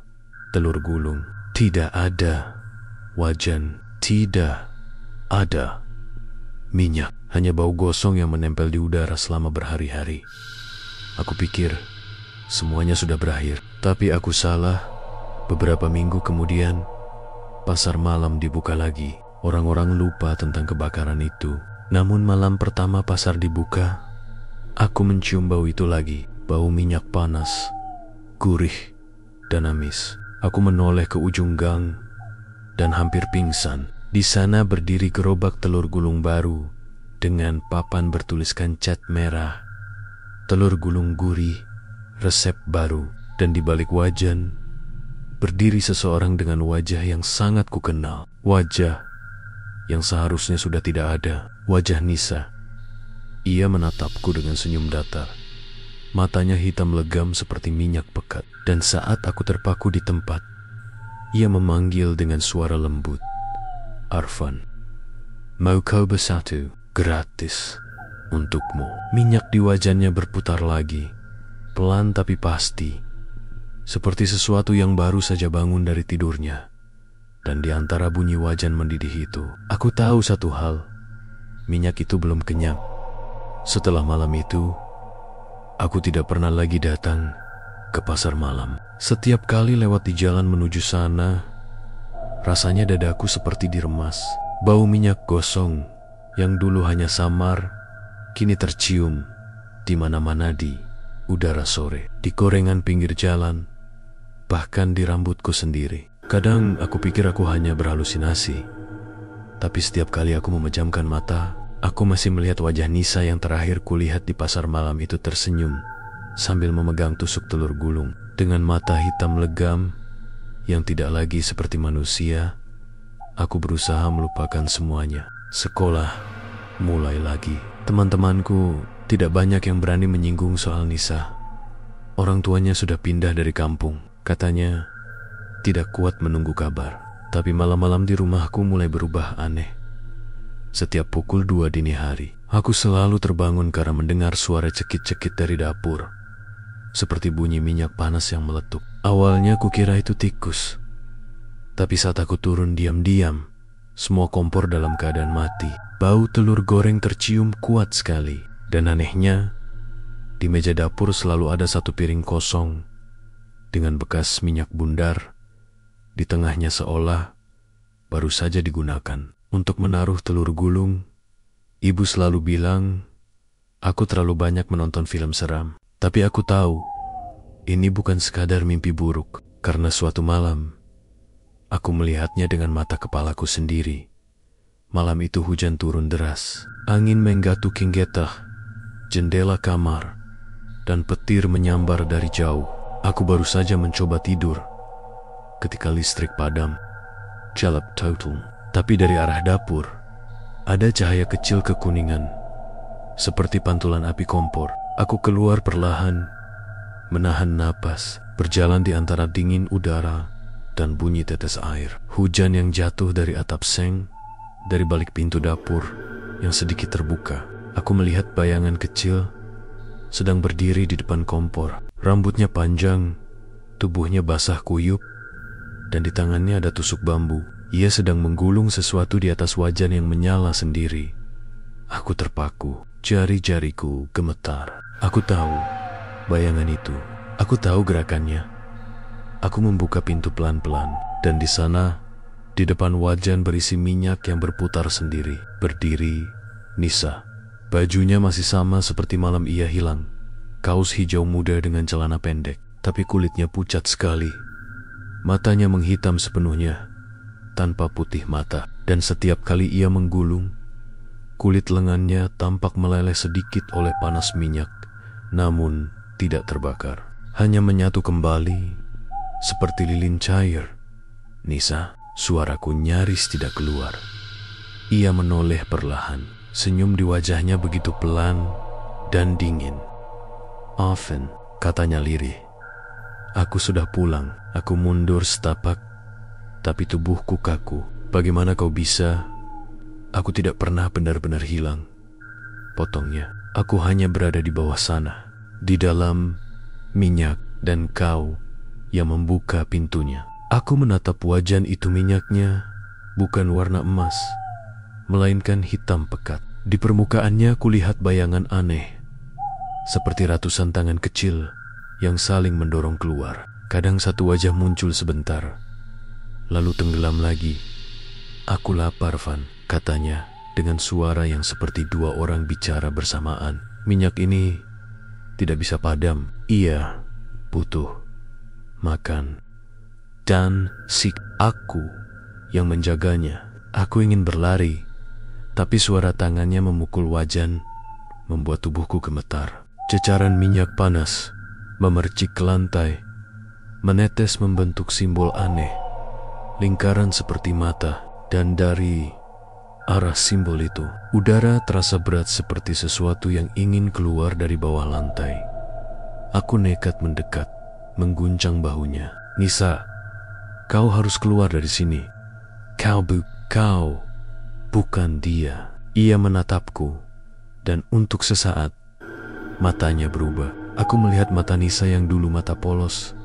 telur gulung, tidak ada wajan, tidak ada minyak, hanya bau gosong yang menempel di udara selama berhari-hari. Aku pikir semuanya sudah berakhir, tapi aku salah. Beberapa minggu kemudian, pasar malam dibuka lagi. Orang-orang lupa tentang kebakaran itu. Namun malam pertama pasar dibuka, aku mencium bau itu lagi. Bau minyak panas, gurih, dan amis. Aku menoleh ke ujung gang dan hampir pingsan. Di sana berdiri gerobak telur gulung baru dengan papan bertuliskan cat merah. Telur gulung gurih, resep baru. Dan di balik wajan berdiri seseorang dengan wajah yang sangat kukenal. Wajah yang seharusnya sudah tidak ada. Wajah Nisa. Ia menatapku dengan senyum datar. Matanya hitam legam seperti minyak pekat. Dan saat aku terpaku di tempat, ia memanggil dengan suara lembut, "Arfan, mau kau bersatu? Gratis untukmu." Minyak di wajannya berputar lagi, pelan tapi pasti, seperti sesuatu yang baru saja bangun dari tidurnya. Dan di antara bunyi wajan mendidih itu, aku tahu satu hal, minyak itu belum kenyang. Setelah malam itu, aku tidak pernah lagi datang ke pasar malam. Setiap kali lewat di jalan menuju sana, rasanya dadaku seperti diremas. Bau minyak gosong yang dulu hanya samar, kini tercium di mana-mana di udara sore, di gorengan pinggir jalan, bahkan di rambutku sendiri. Kadang aku pikir aku hanya berhalusinasi, tapi setiap kali aku memejamkan mata, aku masih melihat wajah Nisa yang terakhir kulihat di pasar malam itu tersenyum sambil memegang tusuk telur gulung. Dengan mata hitam legam yang tidak lagi seperti manusia, aku berusaha melupakan semuanya. Sekolah mulai lagi. Teman-temanku tidak banyak yang berani menyinggung soal Nisa. Orang tuanya sudah pindah dari kampung. Katanya tidak kuat menunggu kabar. Tapi malam-malam di rumahku mulai berubah aneh. Setiap pukul 2 dini hari, aku selalu terbangun karena mendengar suara cekit-cekit dari dapur, seperti bunyi minyak panas yang meletup. Awalnya kukira itu tikus, tapi saat aku turun diam-diam, semua kompor dalam keadaan mati. Bau telur goreng tercium kuat sekali. Dan anehnya, di meja dapur selalu ada satu piring kosong dengan bekas minyak bundar di tengahnya, seolah baru saja digunakan untuk menaruh telur gulung. Ibu selalu bilang aku terlalu banyak menonton film seram. Tapi aku tahu ini bukan sekadar mimpi buruk, karena suatu malam aku melihatnya dengan mata kepalaku sendiri. Malam itu hujan turun deras, angin menggatu kinggetah jendela kamar, dan petir menyambar dari jauh. Aku baru saja mencoba tidur ketika listrik padam, gelap total. Tapi dari arah dapur ada cahaya kecil kekuningan, seperti pantulan api kompor. Aku keluar perlahan, menahan napas, berjalan di antara dingin udara dan bunyi tetes air. Hujan yang jatuh dari atap seng, dari balik pintu dapur yang sedikit terbuka. Aku melihat bayangan kecil sedang berdiri di depan kompor. Rambutnya panjang, tubuhnya basah kuyup, dan di tangannya ada tusuk bambu. Ia sedang menggulung sesuatu di atas wajan yang menyala sendiri. Aku terpaku, jari-jariku gemetar. Aku tahu bayangan itu. Aku tahu gerakannya. Aku membuka pintu pelan-pelan, dan di sana, di depan wajan berisi minyak yang berputar sendiri, berdiri Nisa. Bajunya masih sama seperti malam ia hilang. Kaos hijau muda dengan celana pendek, tapi kulitnya pucat sekali. Matanya menghitam sepenuhnya, tanpa putih mata. Dan setiap kali ia menggulung, kulit lengannya tampak meleleh sedikit oleh panas minyak, namun tidak terbakar. Hanya menyatu kembali, seperti lilin cair. Nisa, suaraku nyaris tidak keluar. Ia menoleh perlahan, senyum di wajahnya begitu pelan dan dingin. "Often," katanya lirih. "Aku sudah pulang." Aku mundur setapak, tapi tubuhku kaku. "Bagaimana kau bisa? Aku tidak pernah benar-benar hilang," potongnya. "Aku hanya berada di bawah sana, di dalam minyak, dan kau yang membuka pintunya." Aku menatap wajan itu. Minyaknya bukan warna emas, melainkan hitam pekat. Di permukaannya kulihat bayangan aneh, seperti ratusan tangan kecil yang saling mendorong keluar. Kadang satu wajah muncul sebentar, lalu tenggelam lagi. "Aku lapar, Van," katanya dengan suara yang seperti dua orang bicara bersamaan. "Minyak ini tidak bisa padam. Ia butuh makan. Dan aku yang menjaganya." Aku ingin berlari, tapi suara tangannya memukul wajan membuat tubuhku gemetar. Cecaran minyak panas memercik ke lantai, menetes membentuk simbol aneh, lingkaran seperti mata. Dan dari arah simbol itu, udara terasa berat seperti sesuatu yang ingin keluar dari bawah lantai. Aku nekat mendekat, mengguncang bahunya. "Nisa, kau harus keluar dari sini. Kau bukan dia." Ia menatapku, dan untuk sesaat matanya berubah. Aku melihat mata Nisa yang dulu mata polos,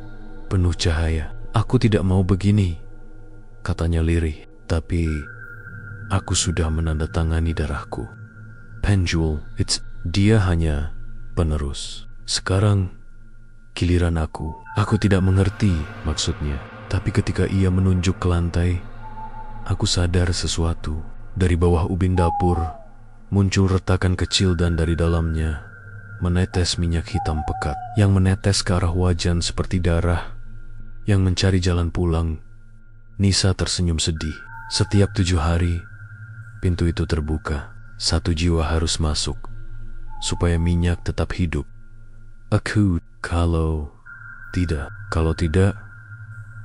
penuh cahaya. "Aku tidak mau begini," katanya lirih. "Tapi aku sudah menandatangani darahku. Penjul, dia hanya penerus. Sekarang giliran aku." Aku tidak mengerti maksudnya. Tapi ketika ia menunjuk ke lantai, aku sadar sesuatu. Dari bawah ubin dapur muncul retakan kecil, dan dari dalamnya menetes minyak hitam pekat yang menetes ke arah wajan seperti darah yang mencari jalan pulang. Nisa tersenyum sedih. Setiap 7 hari, pintu itu terbuka. Satu jiwa harus masuk, supaya minyak tetap hidup. Kalau tidak,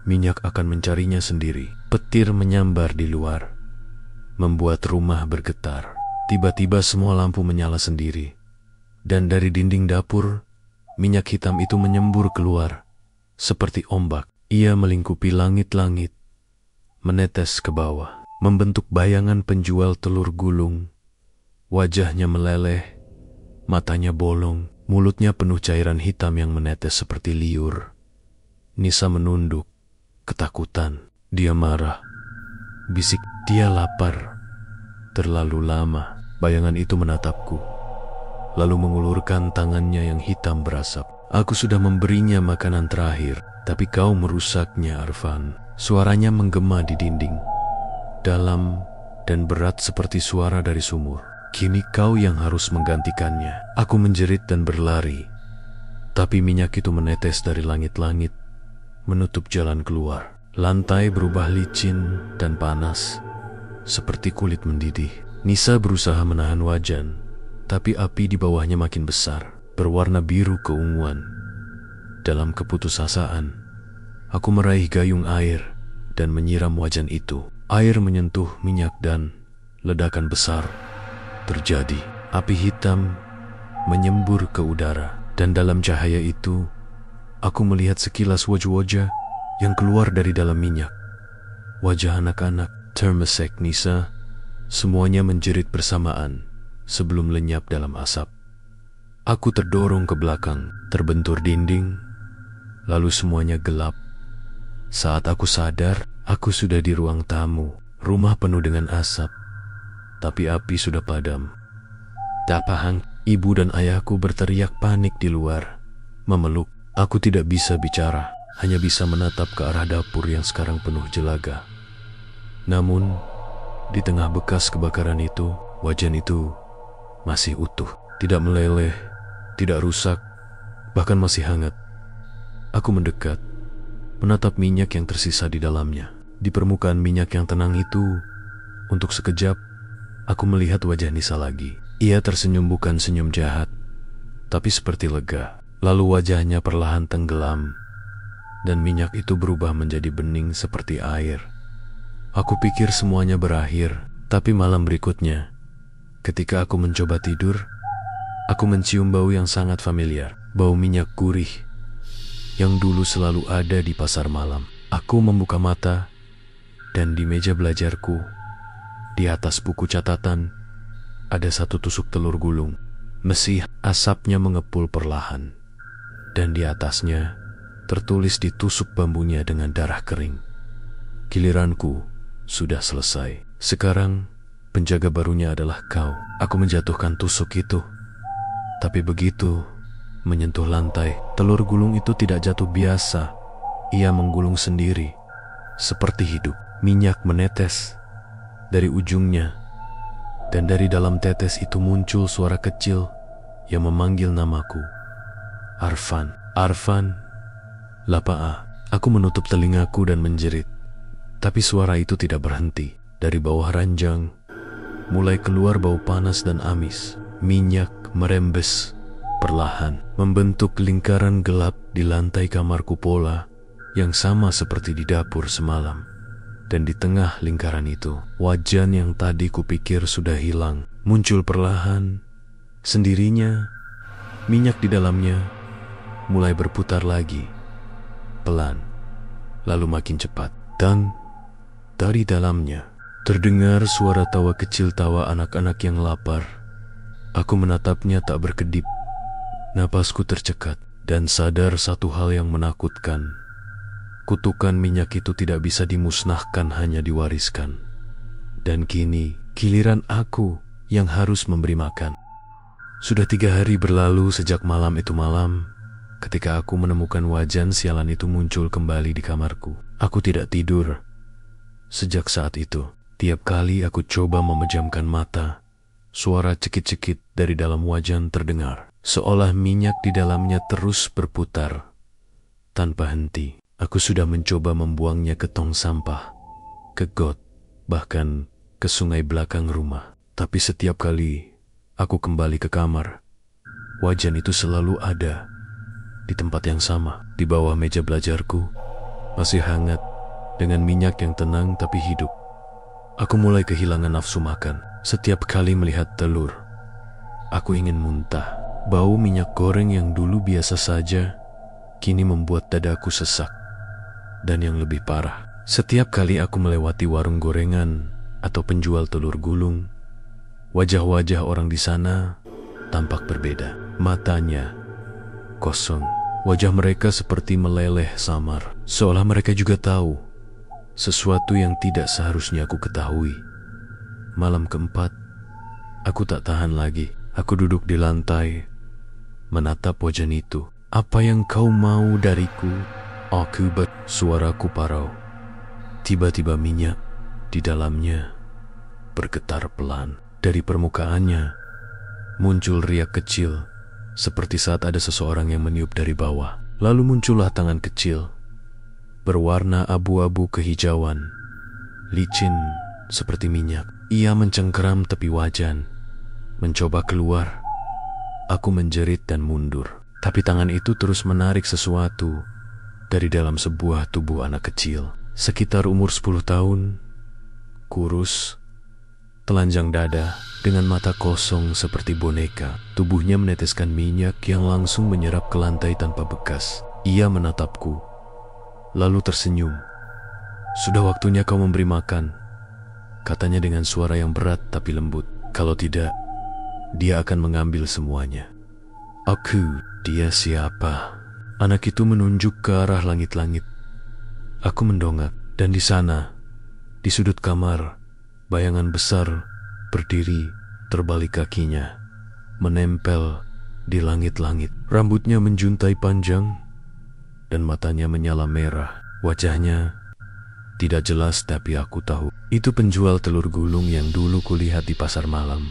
minyak akan mencarinya sendiri. Petir menyambar di luar, membuat rumah bergetar. Tiba-tiba semua lampu menyala sendiri, dan dari dinding dapur, minyak hitam itu menyembur keluar, seperti ombak. Ia melingkupi langit-langit, menetes ke bawah, membentuk bayangan penjual telur gulung. Wajahnya meleleh, matanya bolong, mulutnya penuh cairan hitam yang menetes seperti liur. Nisa menunduk, ketakutan. Dia marah. Bisik, "Dia lapar." Terlalu lama. Bayangan itu menatapku, lalu mengulurkan tangannya yang hitam berasap. Aku sudah memberinya makanan terakhir, tapi kau merusaknya, Arfan. Suaranya menggema di dinding, dalam dan berat seperti suara dari sumur. Kini kau yang harus menggantikannya. Aku menjerit dan berlari, tapi minyak itu menetes dari langit-langit, menutup jalan keluar. Lantai berubah licin dan panas, seperti kulit mendidih. Nisa berusaha menahan wajan, tapi api di bawahnya makin besar, berwarna biru keunguan. Dalam keputusasaan, aku meraih gayung air dan menyiram wajan itu. Air menyentuh minyak dan ledakan besar terjadi. Api hitam menyembur ke udara, dan dalam cahaya itu, aku melihat sekilas wajah-wajah yang keluar dari dalam minyak. Wajah anak-anak, Termesek, Nisa, semuanya menjerit bersamaan sebelum lenyap dalam asap. Aku terdorong ke belakang, terbentur dinding, lalu semuanya gelap. Saat aku sadar, aku sudah di ruang tamu. Rumah penuh dengan asap, tapi api sudah padam. Tapahang, ibu dan ayahku berteriak panik di luar, memeluk. Aku tidak bisa bicara, hanya bisa menatap ke arah dapur yang sekarang penuh jelaga. Namun, di tengah bekas kebakaran itu, wajan itu masih utuh, tidak meleleh, tidak rusak, bahkan masih hangat. Aku mendekat, menatap minyak yang tersisa di dalamnya. Di permukaan minyak yang tenang itu, untuk sekejap, aku melihat wajah Nisa lagi. Ia tersenyum, bukan senyum jahat, tapi seperti lega. Lalu wajahnya perlahan tenggelam, dan minyak itu berubah menjadi bening seperti air. Aku pikir semuanya berakhir, tapi malam berikutnya, ketika aku mencoba tidur, aku mencium bau yang sangat familiar, bau minyak gurih, yang dulu selalu ada di pasar malam. Aku membuka mata, dan di meja belajarku, di atas buku catatan, ada satu tusuk telur gulung. Mesih asapnya mengepul perlahan, dan di atasnya tertulis di tusuk bambunya dengan darah kering, "Giliranku sudah selesai. Sekarang penjaga barunya adalah kau." Aku menjatuhkan tusuk itu, tapi begitu menyentuh lantai, telur gulung itu tidak jatuh biasa. Ia menggulung sendiri, seperti hidup. Minyak menetes dari ujungnya, dan dari dalam tetes itu muncul suara kecil yang memanggil namaku. Arfan, Arfan, Lapa'a. Aku menutup telingaku dan menjerit. Tapi suara itu tidak berhenti. Dari bawah ranjang, mulai keluar bau panas dan amis. Minyak merembes perlahan, membentuk lingkaran gelap di lantai kamarku pola, yang sama seperti di dapur semalam. Dan di tengah lingkaran itu, wajan yang tadi kupikir sudah hilang, muncul perlahan, sendirinya. Minyak di dalamnya mulai berputar lagi, pelan, lalu makin cepat. Dan dari dalamnya terdengar suara tawa kecil, tawa anak-anak yang lapar. Aku menatapnya tak berkedip. Napasku tercekat dan sadar satu hal yang menakutkan. Kutukan minyak itu tidak bisa dimusnahkan, hanya diwariskan. Dan kini giliran aku yang harus memberi makan. Sudah 3 hari berlalu sejak malam itu malam, ketika aku menemukan wajan sialan itu muncul kembali di kamarku. Aku tidak tidur. Sejak saat itu, tiap kali aku coba memejamkan mata, suara cekit-cekit dari dalam wajan terdengar, seolah minyak di dalamnya terus berputar tanpa henti. Aku sudah mencoba membuangnya ke tong sampah, ke got, bahkan ke sungai belakang rumah. Tapi setiap kali aku kembali ke kamar, wajan itu selalu ada di tempat yang sama, di bawah meja belajarku, masih hangat, dengan minyak yang tenang tapi hidup. Aku mulai kehilangan nafsu makan. Setiap kali melihat telur, aku ingin muntah. Bau minyak goreng yang dulu biasa saja, kini membuat dadaku sesak. Dan yang lebih parah, setiap kali aku melewati warung gorengan atau penjual telur gulung, wajah-wajah orang di sana tampak berbeda. Matanya kosong, wajah mereka seperti meleleh samar, seolah mereka juga tahu sesuatu yang tidak seharusnya aku ketahui. Malam keempat, aku tak tahan lagi. Aku duduk di lantai, menatap wajan itu. Apa yang kau mau dariku? Aku suaraku parau. Tiba-tiba minyak di dalamnya bergetar pelan. Dari permukaannya muncul riak kecil, seperti saat ada seseorang yang meniup dari bawah. Lalu muncullah tangan kecil, berwarna abu-abu kehijauan, licin seperti minyak. Ia mencengkeram tepi wajan, mencoba keluar. Aku menjerit dan mundur. Tapi tangan itu terus menarik sesuatu dari dalam sebuah tubuh anak kecil. Sekitar umur 10 tahun, kurus, telanjang dada, dengan mata kosong seperti boneka. Tubuhnya meneteskan minyak yang langsung menyerap ke lantai tanpa bekas. Ia menatapku, lalu tersenyum. "Sudah waktunya kau memberi makan," katanya dengan suara yang berat tapi lembut. "Kalau tidak, dia akan mengambil semuanya." Aku, dia siapa? Anak itu menunjuk ke arah langit-langit. Aku mendongak, dan di sana, di sudut kamar, bayangan besar berdiri terbalik kakinya, menempel di langit-langit. Rambutnya menjuntai panjang, dan matanya menyala merah. Wajahnya tidak jelas, tapi aku tahu itu penjual telur gulung yang dulu kulihat di pasar malam.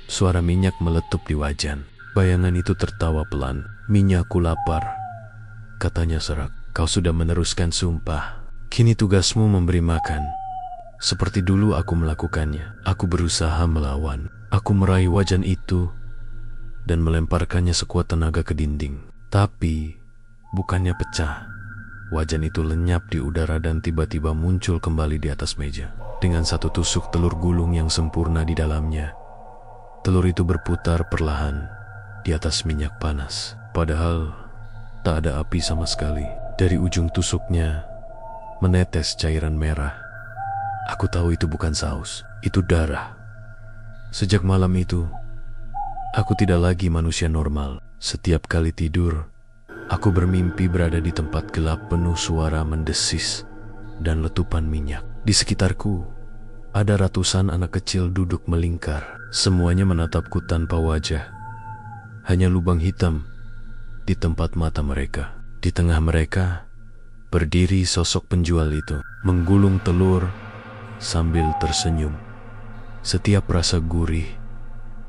Suara minyak meletup di wajan. Bayangan itu tertawa pelan. "Minyakku lapar," katanya serak. "Kau sudah meneruskan sumpah. Kini tugasmu memberi makan." Seperti dulu aku melakukannya. Aku berusaha melawan. Aku meraih wajan itu dan melemparkannya sekuat tenaga ke dinding. Tapi bukannya pecah. Wajan itu lenyap di udara dan tiba-tiba muncul kembali di atas meja, dengan satu tusuk telur gulung yang sempurna di dalamnya. Telur itu berputar perlahan di atas minyak panas. Padahal tak ada api sama sekali. Dari ujung tusuknya menetes cairan merah. Aku tahu itu bukan saus, itu darah. Sejak malam itu, aku tidak lagi manusia normal. Setiap kali tidur, aku bermimpi berada di tempat gelap penuh suara mendesis dan letupan minyak. Di sekitarku, ada ratusan anak kecil duduk melingkar. Semuanya menatapku tanpa wajah. Hanya lubang hitam di tempat mata mereka. Di tengah mereka berdiri sosok penjual itu, menggulung telur sambil tersenyum. "Setiap rasa gurih,"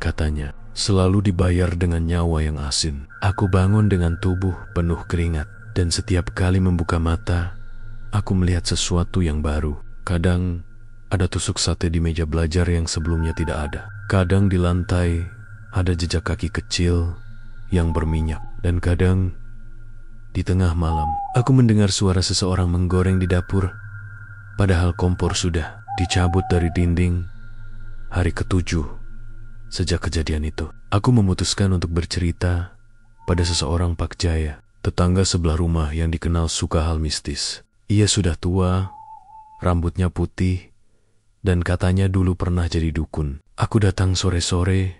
katanya, "selalu dibayar dengan nyawa yang asin." Aku bangun dengan tubuh penuh keringat, dan setiap kali membuka mata, aku melihat sesuatu yang baru. Kadang ada tusuk sate di meja belajar yang sebelumnya tidak ada. Kadang di lantai ada jejak kaki kecil yang berminyak. Dan kadang di tengah malam, aku mendengar suara seseorang menggoreng di dapur, padahal kompor sudah dicabut dari dinding. Hari ke-7 sejak kejadian itu, aku memutuskan untuk bercerita pada seseorang Pak Jaya, tetangga sebelah rumah yang dikenal suka hal mistis. Ia sudah tua, rambutnya putih, dan katanya dulu pernah jadi dukun. Aku datang sore-sore,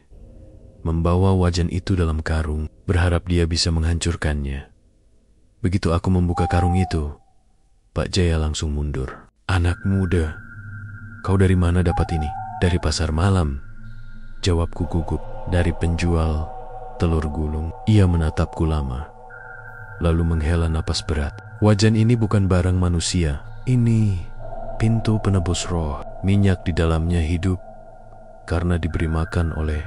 membawa wajan itu dalam karung, berharap dia bisa menghancurkannya. Begitu aku membuka karung itu, Pak Jaya langsung mundur. "Anak muda, kau dari mana dapat ini?" "Dari pasar malam," jawabku gugup. "Dari penjual telur gulung." Ia menatapku lama, lalu menghela napas berat. "Wajan ini bukan barang manusia. Ini pintu penebus roh. Minyak di dalamnya hidup karena diberi makan oleh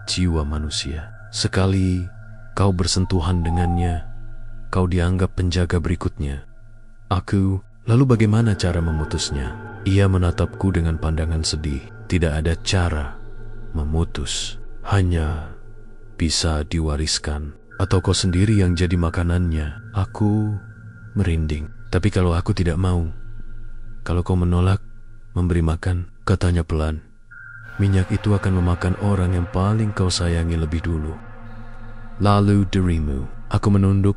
jiwa manusia. Sekali kau bersentuhan dengannya, kau dianggap penjaga berikutnya." Aku, "Lalu bagaimana cara memutusnya?" Ia menatapku dengan pandangan sedih. "Tidak ada cara memutus, hanya bisa diwariskan, atau kau sendiri yang jadi makanannya." Aku merinding. "Tapi kalau aku tidak mau, kalau kau menolak memberi makan," katanya pelan, "minyak itu akan memakan orang yang paling kau sayangi lebih dulu, lalu dirimu." Aku menunduk,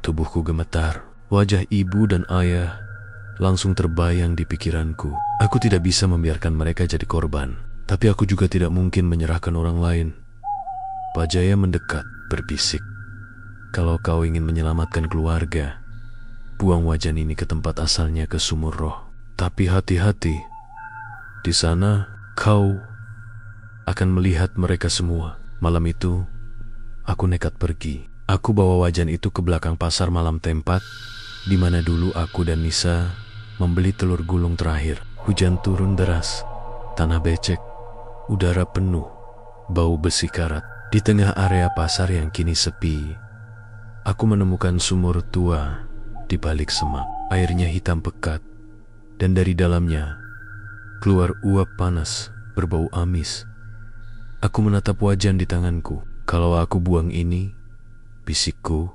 tubuhku gemetar. Wajah ibu dan ayah langsung terbayang di pikiranku. Aku tidak bisa membiarkan mereka jadi korban, tapi aku juga tidak mungkin menyerahkan orang lain. Pak Jaya mendekat, berbisik, "Kalau kau ingin menyelamatkan keluarga, buang wajan ini ke tempat asalnya, ke sumur roh. Tapi hati-hati, di sana kau akan melihat mereka semua. Malam itu, aku nekat pergi. Aku bawa wajan itu ke belakang pasar malam, tempat di mana dulu aku dan Nisa membeli telur gulung terakhir. Hujan turun deras, tanah becek, udara penuh bau besi karat. Di tengah area pasar yang kini sepi, aku menemukan sumur tua di balik semak. Airnya hitam pekat, dan dari dalamnya keluar uap panas berbau amis. Aku menatap wajan di tanganku. Kalau aku buang ini, bisikku,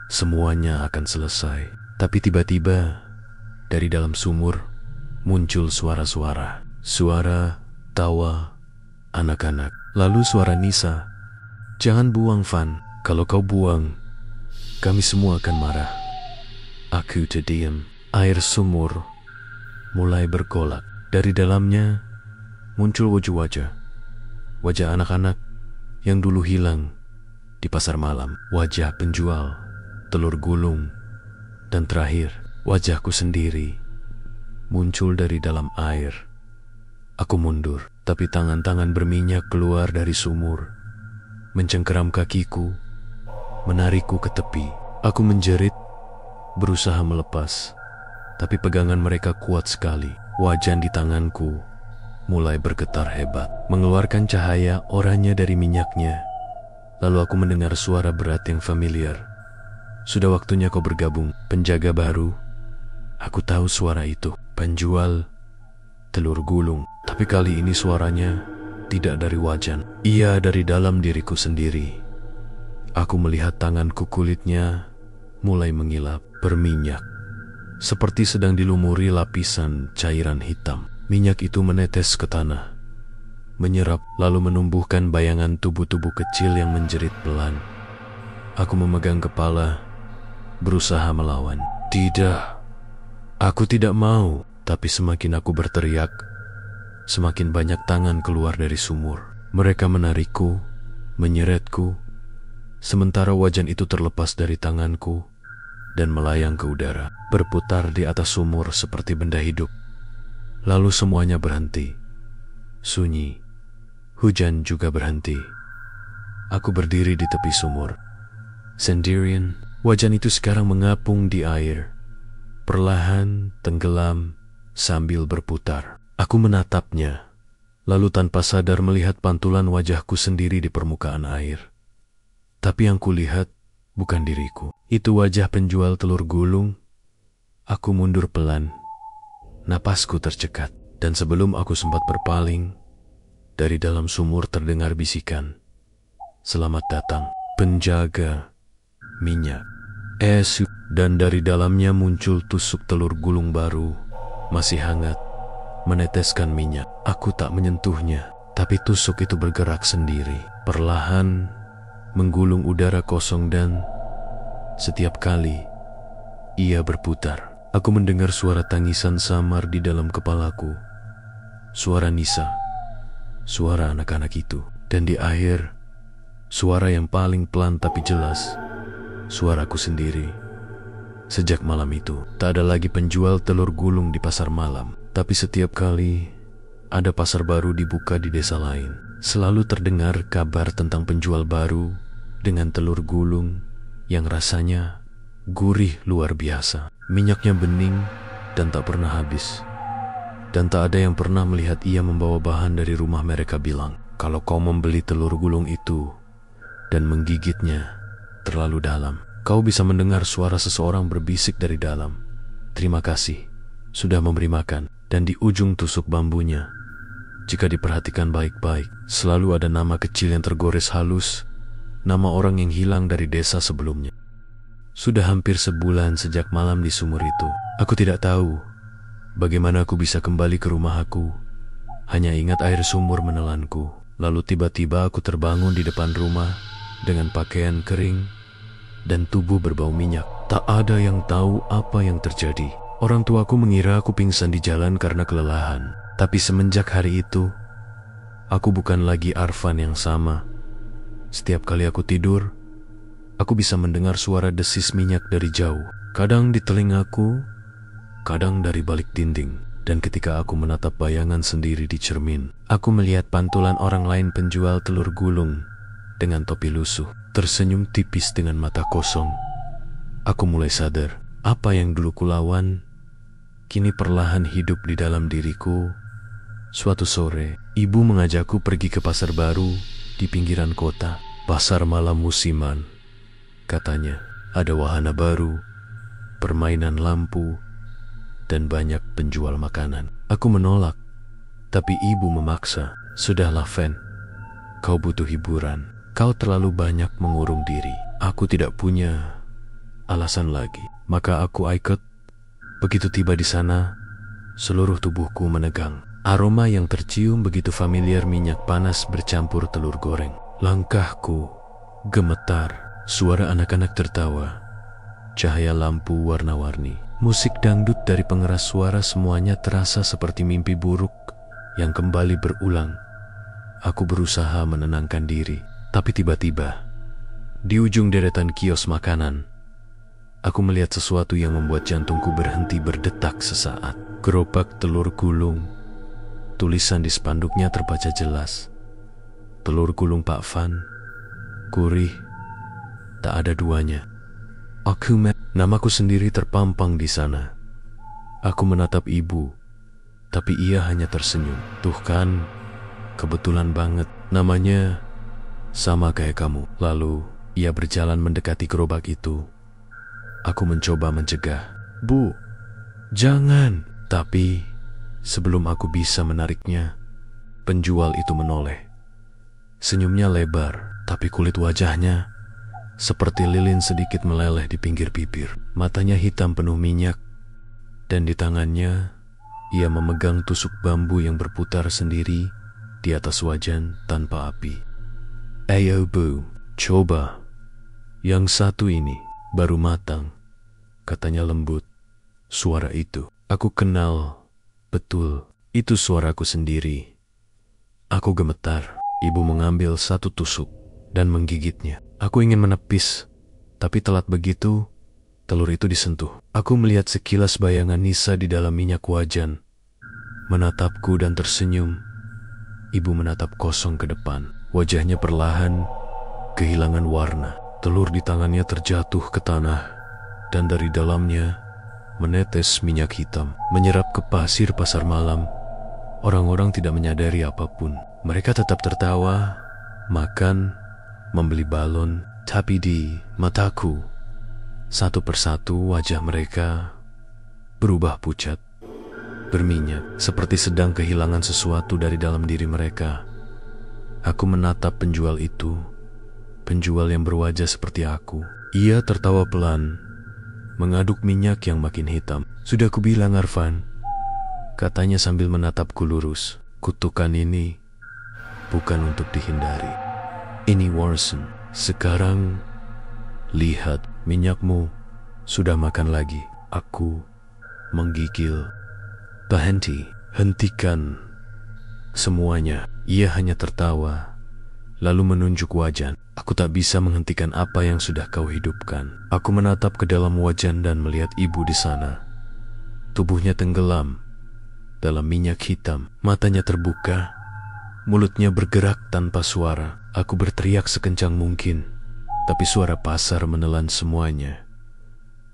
semuanya akan selesai. Tapi tiba-tiba dari dalam sumur muncul suara-suara. Suara tawa anak-anak. Lalu suara Nisa, "Jangan buang, Van. Kalau kau buang, kami semua akan marah." Aku terdiam. Air sumur mulai bergolak. Dari dalamnya muncul wajah-wajah. Wajah anak-anak yang dulu hilang di pasar malam. Wajah penjual telur gulung. Dan terakhir, wajahku sendiri muncul dari dalam air. Aku mundur, tapi tangan-tangan berminyak keluar dari sumur, mencengkeram kakiku, menarikku ke tepi. Aku menjerit, berusaha melepas, tapi pegangan mereka kuat sekali. Wajan di tanganku mulai bergetar hebat, mengeluarkan cahaya oranye dari minyaknya. Lalu aku mendengar suara berat yang familiar. "Sudah waktunya kau bergabung, penjaga baru." Aku tahu suara itu, penjual telur gulung. Tapi kali ini suaranya tidak dari wajan. Ia dari dalam diriku sendiri. Aku melihat tanganku, kulitnya mulai mengilap, berminyak, seperti sedang dilumuri lapisan cairan hitam. Minyak itu menetes ke tanah, menyerap, lalu menumbuhkan bayangan tubuh-tubuh kecil yang menjerit pelan. Aku memegang kepala, berusaha melawan. Tidak, aku tidak mau. Tapi semakin aku berteriak, semakin banyak tangan keluar dari sumur. Mereka menarikku, menyeretku, sementara wajan itu terlepas dari tanganku dan melayang ke udara, berputar di atas sumur seperti benda hidup. Lalu semuanya berhenti, sunyi. Hujan juga berhenti. Aku berdiri di tepi sumur, sendirian. Wajan itu sekarang mengapung di air, perlahan tenggelam sambil berputar. Aku menatapnya, lalu tanpa sadar melihat pantulan wajahku sendiri di permukaan air. Tapi yang kulihat bukan diriku. Itu wajah penjual telur gulung. Aku mundur pelan, napasku tercekat, dan sebelum aku sempat berpaling, dari dalam sumur terdengar bisikan, "Selamat datang, penjaga minyak." Dan dari dalamnya muncul tusuk telur gulung baru, masih hangat, meneteskan minyak. Aku tak menyentuhnya, tapi tusuk itu bergerak sendiri, perlahan menggulung udara kosong, dan setiap kali ia berputar, aku mendengar suara tangisan samar di dalam kepalaku. Suara Nisa, suara anak-anak itu. Dan di akhir, suara yang paling pelan tapi jelas, suaraku sendiri. Sejak malam itu, tak ada lagi penjual telur gulung di pasar malam. Tapi setiap kali ada pasar baru dibuka di desa lain, selalu terdengar kabar tentang penjual baru dengan telur gulung yang rasanya gurih luar biasa. Minyaknya bening dan tak pernah habis. Dan tak ada yang pernah melihat ia membawa bahan dari rumah. Mereka bilang, kalau kau membeli telur gulung itu dan menggigitnya terlalu dalam, kau bisa mendengar suara seseorang berbisik dari dalam, "Terima kasih sudah memberi makan." Dan di ujung tusuk bambunya, jika diperhatikan baik-baik, selalu ada nama kecil yang tergores halus, nama orang yang hilang dari desa sebelumnya. Sudah hampir sebulan sejak malam di sumur itu. Aku tidak tahu bagaimana aku bisa kembali ke rumah aku. Hanya ingat air sumur menelanku. Lalu tiba-tiba aku terbangun di depan rumah dengan pakaian kering dan tubuh berbau minyak. Tak ada yang tahu apa yang terjadi. Orang tuaku mengira aku pingsan di jalan karena kelelahan. Tapi semenjak hari itu, aku bukan lagi Arvan yang sama. Setiap kali aku tidur, aku bisa mendengar suara desis minyak dari jauh. Kadang di telingaku, kadang dari balik dinding. Dan ketika aku menatap bayangan sendiri di cermin, aku melihat pantulan orang lain penjual telur gulung dengan topi lusuh, tersenyum tipis dengan mata kosong. Aku mulai sadar, apa yang dulu kulawan, kini perlahan hidup di dalam diriku. Suatu sore, ibu mengajakku pergi ke pasar baru di pinggiran kota. Pasar malam musiman, katanya. Ada wahana baru, permainan lampu, dan banyak penjual makanan. Aku menolak, tapi ibu memaksa. Sudahlah, Fen, kau butuh hiburan. Kau terlalu banyak mengurung diri. Aku tidak punya alasan lagi. Maka aku ikut. Begitu tiba di sana, seluruh tubuhku menegang. Aroma yang tercium begitu familiar minyak panas bercampur telur goreng. Langkahku gemetar. Suara anak-anak tertawa. Cahaya lampu warna-warni. Musik dangdut dari pengeras suara, semuanya terasa seperti mimpi buruk yang kembali berulang. Aku berusaha menenangkan diri, tapi tiba-tiba, di ujung deretan kios makanan, aku melihat sesuatu yang membuat jantungku berhenti berdetak sesaat. Gerobak telur gulung. Tulisan di spanduknya terbaca jelas. Telur gulung Pak Van. Gurih. Tak ada duanya. Namaku sendiri terpampang di sana. Aku menatap ibu, tapi ia hanya tersenyum. Tuh kan, kebetulan banget. Namanya sama kayak kamu. Lalu, ia berjalan mendekati gerobak itu. Aku mencoba mencegah. Bu, jangan. Tapi, sebelum aku bisa menariknya, penjual itu menoleh. Senyumnya lebar, tapi kulit wajahnya seperti lilin sedikit meleleh di pinggir bibir. Matanya hitam penuh minyak, dan di tangannya ia memegang tusuk bambu yang berputar sendiri di atas wajan tanpa api. Ayo Bu, coba. Yang satu ini baru matang, katanya lembut. Suara itu, aku kenal betul. Itu suaraku sendiri. Aku gemetar. Ibu mengambil satu tusuk dan menggigitnya. Aku ingin menepis, tapi telat begitu, telur itu disentuh. Aku melihat sekilas bayangan Nisa di dalam minyak wajan, menatapku dan tersenyum. Ibu menatap kosong ke depan. Wajahnya perlahan kehilangan warna. Telur di tangannya terjatuh ke tanah, dan dari dalamnya menetes minyak hitam, menyerap ke pasir pasar malam. Orang-orang tidak menyadari apapun. Mereka tetap tertawa, makan, membeli balon, tapi di mataku, satu persatu wajah mereka berubah pucat, berminyak, seperti sedang kehilangan sesuatu dari dalam diri mereka. Aku menatap penjual itu, penjual yang berwajah seperti aku. Ia tertawa pelan, mengaduk minyak yang makin hitam. Sudah kubilang, Arfan, katanya sambil menatapku lurus. Kutukan ini bukan untuk dihindari. Ini Warson. Sekarang, lihat, minyakmu sudah makan lagi. Aku menggigil. Berhenti, hentikan semuanya. Ia hanya tertawa, lalu menunjuk wajan. Aku tak bisa menghentikan apa yang sudah kau hidupkan. Aku menatap ke dalam wajan dan melihat ibu di sana. Tubuhnya tenggelam dalam minyak hitam. Matanya terbuka, mulutnya bergerak tanpa suara. Aku berteriak sekencang mungkin, tapi suara pasar menelan semuanya.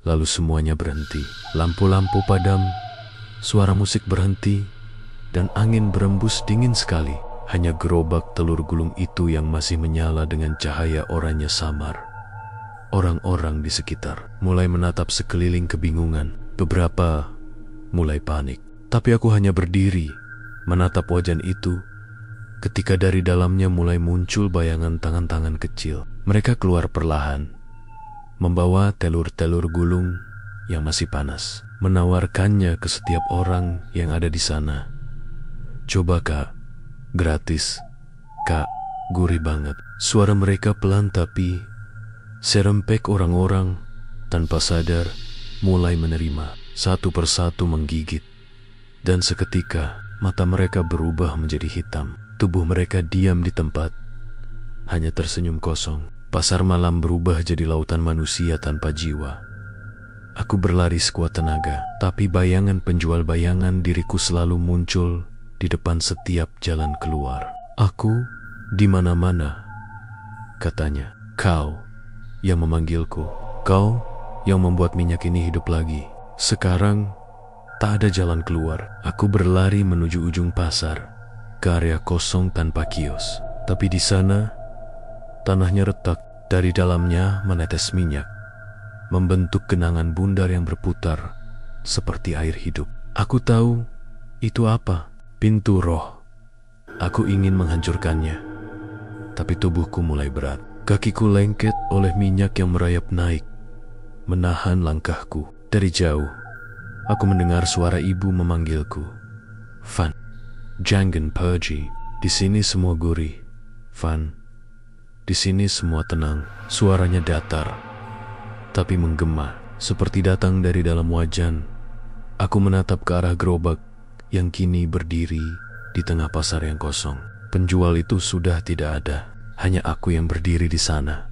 Lalu semuanya berhenti. Lampu-lampu padam, suara musik berhenti, dan angin berembus dingin sekali. Hanya gerobak telur gulung itu yang masih menyala dengan cahaya oranye samar. Orang-orang di sekitar mulai menatap sekeliling kebingungan. Beberapa mulai panik. Tapi aku hanya berdiri, menatap wajan itu, ketika dari dalamnya mulai muncul bayangan tangan-tangan kecil. Mereka keluar perlahan, membawa telur-telur gulung yang masih panas, menawarkannya ke setiap orang yang ada di sana. Coba Kak, gratis. Kak, gurih banget. Suara mereka pelan tapi serempek orang-orang tanpa sadar mulai menerima. Satu persatu menggigit, dan seketika mata mereka berubah menjadi hitam. Tubuh mereka diam di tempat, hanya tersenyum kosong. Pasar malam berubah jadi lautan manusia tanpa jiwa. Aku berlari sekuat tenaga, tapi bayangan penjual bayangan diriku selalu muncul di depan setiap jalan keluar. "Aku di mana-mana," katanya. "Kau yang memanggilku, kau yang membuat minyak ini hidup lagi. Sekarang tak ada jalan keluar." Aku berlari menuju ujung pasar, ke area kosong tanpa kios. Tapi di sana, tanahnya retak, dari dalamnya menetes minyak, membentuk genangan bundar yang berputar seperti air hidup. Aku tahu itu apa, pintu roh. Aku ingin menghancurkannya, tapi tubuhku mulai berat. Kakiku lengket oleh minyak yang merayap naik, menahan langkahku. Dari jauh, aku mendengar suara ibu memanggilku. "Van, jangan pergi. Di sini semua gurih. Van, di sini semua tenang." Suaranya datar, tapi menggema, seperti datang dari dalam wajan. Aku menatap ke arah gerobak yang kini berdiri di tengah pasar yang kosong. Penjual itu sudah tidak ada, hanya aku yang berdiri di sana.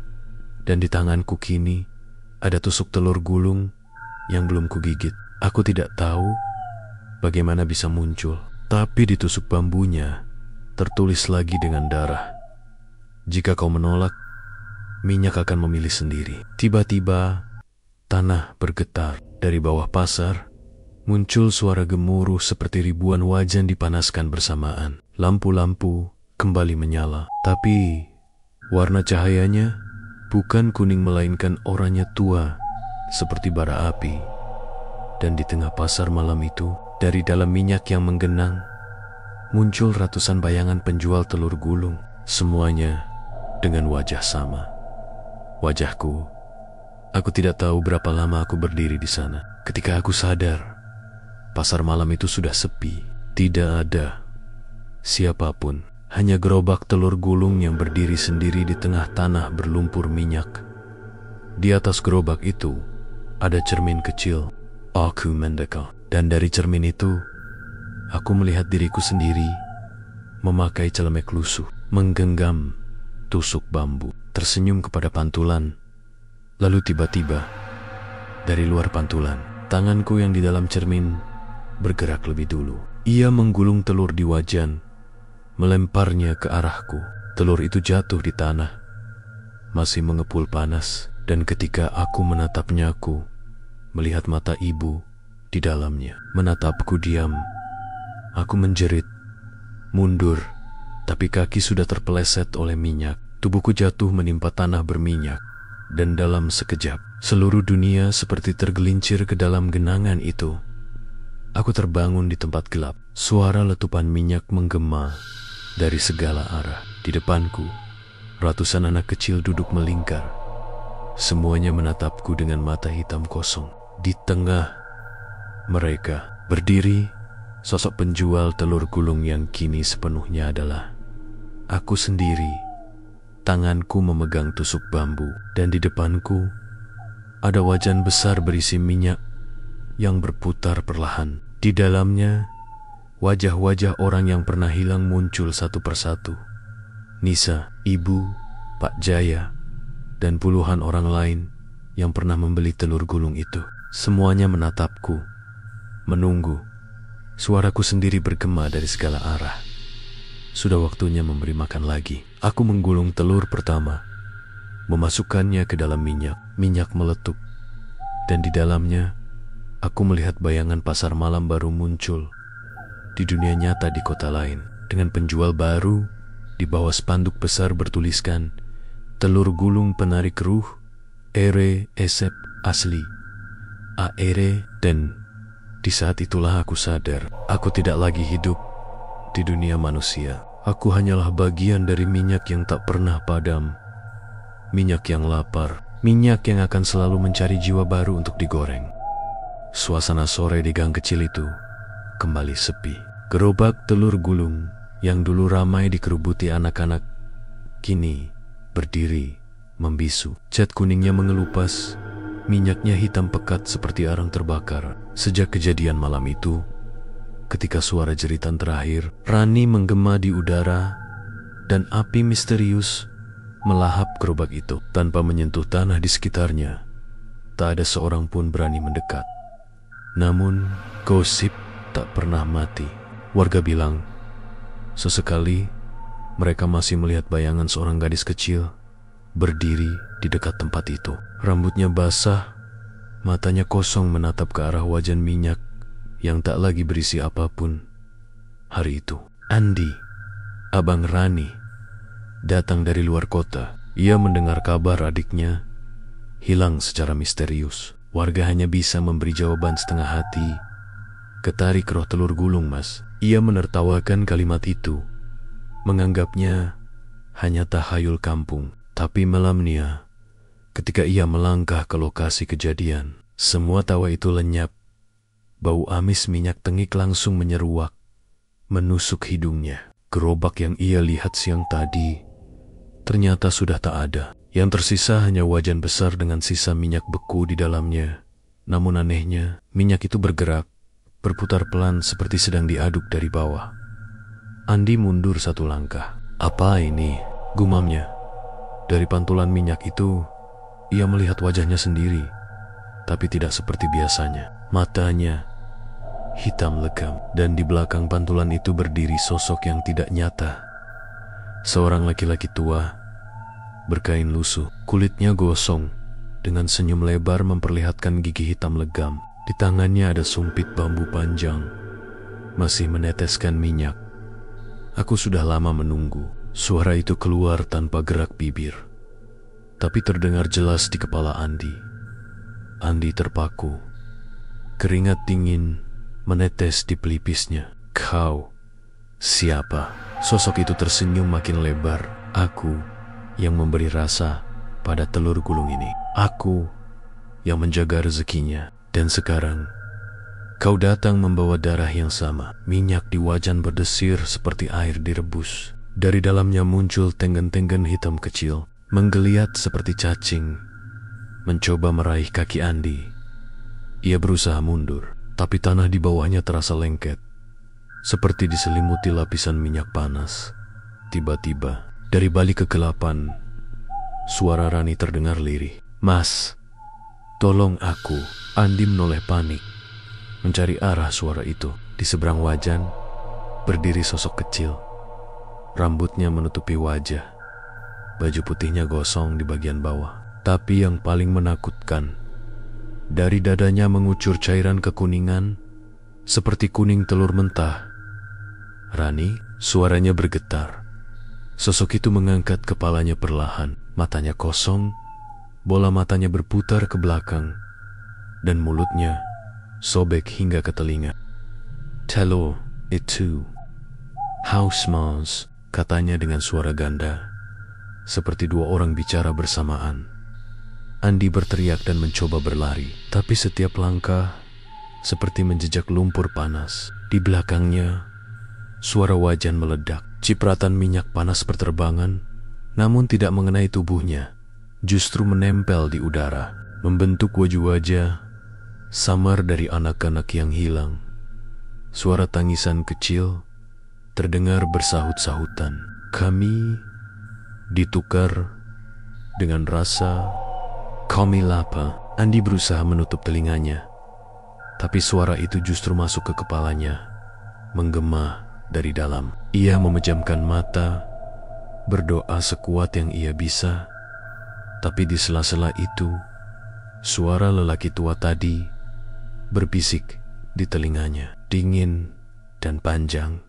Dan di tanganku kini ada tusuk telur gulung yang belum kugigit. Aku tidak tahu bagaimana bisa muncul, tapi di tusuk bambunya tertulis lagi dengan darah, "Jika kau menolak, minyak akan memilih sendiri." Tiba-tiba tanah bergetar. Dari bawah pasar muncul suara gemuruh seperti ribuan wajan dipanaskan bersamaan. Lampu-lampu kembali menyala, tapi warna cahayanya bukan kuning melainkan oranye tua seperti bara api. Dan di tengah pasar malam itu, dari dalam minyak yang menggenang, muncul ratusan bayangan penjual telur gulung, semuanya dengan wajah sama. Wajahku. Aku tidak tahu berapa lama aku berdiri di sana. Ketika aku sadar, pasar malam itu sudah sepi. Tidak ada siapapun, hanya gerobak telur gulung yang berdiri sendiri di tengah tanah berlumpur minyak. Di atas gerobak itu ada cermin kecil. Aku mendekat, dan dari cermin itu aku melihat diriku sendiri memakai celemek lusuh, menggenggam tusuk bambu, tersenyum kepada pantulan. Lalu tiba-tiba, dari luar pantulan, tanganku yang di dalam cermin bergerak lebih dulu. Ia menggulung telur di wajan, melemparnya ke arahku. Telur itu jatuh di tanah, masih mengepul panas, dan ketika aku menatapnya, aku melihat mata ibu di dalamnya. Menatapku diam, aku menjerit, mundur, tapi kaki sudah terpeleset oleh minyak. Tubuhku jatuh menimpa tanah berminyak. Dan dalam sekejap, seluruh dunia seperti tergelincir ke dalam genangan itu. Aku terbangun di tempat gelap. Suara letupan minyak menggema dari segala arah. Di depanku, ratusan anak kecil duduk melingkar. Semuanya menatapku dengan mata hitam kosong. Di tengah mereka berdiri sosok penjual telur gulung yang kini sepenuhnya adalah aku sendiri. Tanganku memegang tusuk bambu, dan di depanku ada wajan besar berisi minyak yang berputar perlahan. Di dalamnya, wajah-wajah orang yang pernah hilang muncul satu persatu. Nisa, ibu, Pak Jaya, dan puluhan orang lain yang pernah membeli telur gulung itu. Semuanya menatapku, menunggu. Suaraku sendiri bergema dari segala arah. Sudah waktunya memberi makan lagi. Aku menggulung telur pertama, memasukkannya ke dalam minyak. Minyak meletup, dan di dalamnya aku melihat bayangan pasar malam baru muncul di dunia nyata di kota lain, dengan penjual baru di bawah spanduk besar bertuliskan telur gulung penarik ruh, ere esep asli, aere. Dan di saat itulah aku sadar, aku tidak lagi hidup di dunia manusia. Aku hanyalah bagian dari minyak yang tak pernah padam. Minyak yang lapar, minyak yang akan selalu mencari jiwa baru untuk digoreng. Suasana sore di gang kecil itu kembali sepi. Gerobak telur gulung yang dulu ramai dikerubuti anak-anak kini berdiri membisu. Cat kuningnya mengelupas, minyaknya hitam pekat seperti arang terbakar. Sejak kejadian malam itu, ketika suara jeritan terakhir, Rani menggema di udara dan api misterius melahap gerobak itu tanpa menyentuh tanah di sekitarnya. tak ada seorang pun berani mendekat. Namun, gosip tak pernah mati. Warga bilang, sesekali mereka masih melihat bayangan seorang gadis kecil berdiri di dekat tempat itu. Rambutnya basah, matanya kosong menatap ke arah wajan minyak yang tak lagi berisi apapun. Hari itu, Andi, abang Rani, datang dari luar kota. Ia mendengar kabar adiknya hilang secara misterius. Warga hanya bisa memberi jawaban setengah hati. Ketarik roh telur gulung, Mas. Ia menertawakan kalimat itu, menganggapnya hanya tahayul kampung. Tapi malamnya, ketika ia melangkah ke lokasi kejadian, semua tawa itu lenyap. Bau amis minyak tengik langsung menyeruak, menusuk hidungnya. Gerobak yang ia lihat siang tadi ternyata sudah tak ada. Yang tersisa hanya wajan besar dengan sisa minyak beku di dalamnya. Namun anehnya, minyak itu bergerak, berputar pelan seperti sedang diaduk dari bawah. Andi mundur satu langkah. Apa ini? Gumamnya. Dari pantulan minyak itu, ia melihat wajahnya sendiri, tapi tidak seperti biasanya. Matanya hitam legam, dan di belakang pantulan itu berdiri sosok yang tidak nyata. Seorang laki-laki tua, berkain lusuh, kulitnya gosong, dengan senyum lebar memperlihatkan gigi hitam legam. Di tangannya ada sumpit bambu panjang, masih meneteskan minyak. Aku sudah lama menunggu. Suara itu keluar tanpa gerak bibir, tapi terdengar jelas di kepala Andi. Andi terpaku. Keringat dingin menetes di pelipisnya. Kau, siapa? Sosok itu tersenyum makin lebar. Aku yang memberi rasa pada telur gulung ini. Aku yang menjaga rezekinya. Dan sekarang, kau datang membawa darah yang sama. Minyak di wajan berdesir seperti air direbus. Dari dalamnya muncul tenggen-tenggen hitam kecil, menggeliat seperti cacing, mencoba meraih kaki Andi. Ia berusaha mundur, tapi tanah di bawahnya terasa lengket, seperti diselimuti lapisan minyak panas. Tiba-tiba, dari balik kegelapan, suara Rani terdengar lirih. Mas, tolong aku. Andi menoleh panik, mencari arah suara itu. Di seberang wajan, berdiri sosok kecil. Rambutnya menutupi wajah. Baju putihnya gosong di bagian bawah. Tapi yang paling menakutkan, dari dadanya mengucur cairan kekuningan, seperti kuning telur mentah. Rani, suaranya bergetar. Sosok itu mengangkat kepalanya perlahan. Matanya kosong, bola matanya berputar ke belakang, dan mulutnya sobek hingga ke telinga. Telo itu Hausmans, katanya dengan suara ganda, seperti dua orang bicara bersamaan. Andi berteriak dan mencoba berlari, tapi setiap langkah seperti menjejak lumpur panas. Di belakangnya, suara wajan meledak. Cipratan minyak panas berterbangan, namun tidak mengenai tubuhnya, justru menempel di udara, membentuk wajah-wajah samar dari anak-anak yang hilang. Suara tangisan kecil terdengar bersahut-sahutan. Kami ditukar dengan rasa kami lapar. Andi berusaha menutup telinganya, tapi suara itu justru masuk ke kepalanya, menggema dari dalam. Ia memejamkan mata, berdoa sekuat yang ia bisa, tapi di sela-sela itu, suara lelaki tua tadi berbisik di telinganya, dingin dan panjang.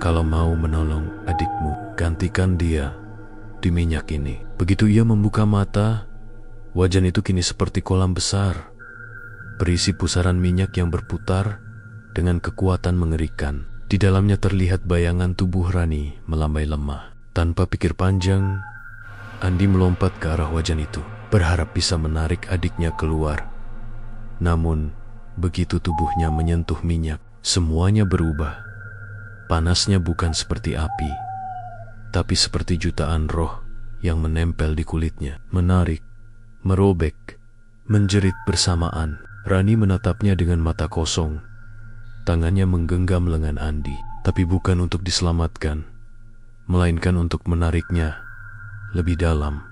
Kalau mau menolong adikmu, gantikan dia di minyak ini. Begitu ia membuka mata, wajan itu kini seperti kolam besar, berisi pusaran minyak yang berputar dengan kekuatan mengerikan. Di dalamnya terlihat bayangan tubuh Rani melambai lemah. Tanpa pikir panjang, Andi melompat ke arah wajan itu, berharap bisa menarik adiknya keluar. Namun, begitu tubuhnya menyentuh minyak, semuanya berubah. Panasnya bukan seperti api, tapi seperti jutaan roh yang menempel di kulitnya, menarik, merobek, menjerit bersamaan. Rani menatapnya dengan mata kosong. Tangannya menggenggam lengan Andi, tapi bukan untuk diselamatkan, melainkan untuk menariknya lebih dalam.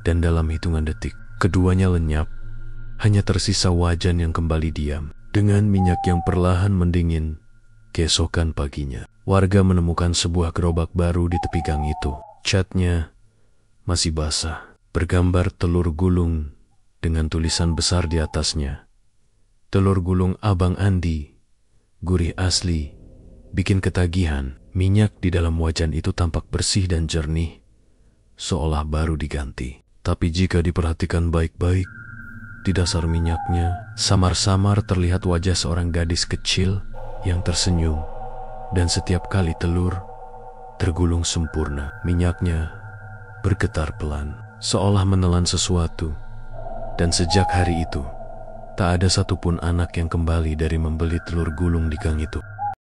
Dan dalam hitungan detik, keduanya lenyap Hanya tersisa wajan yang kembali diam. Dengan minyak yang perlahan mendingin, keesokan paginya, warga menemukan sebuah gerobak baru di tepi gang itu. Catnya masih basah, bergambar telur gulung dengan tulisan besar di atasnya. Telur gulung Abang Andi, gurih asli, bikin ketagihan. Minyak di dalam wajan itu tampak bersih dan jernih, seolah baru diganti. Tapi jika diperhatikan baik-baik, di dasar minyaknya samar-samar terlihat wajah seorang gadis kecil yang tersenyum. Dan setiap kali telur tergulung sempurna, minyaknya bergetar pelan, seolah menelan sesuatu. Dan sejak hari itu, tak ada satupun anak yang kembali dari membeli telur gulung di gang itu.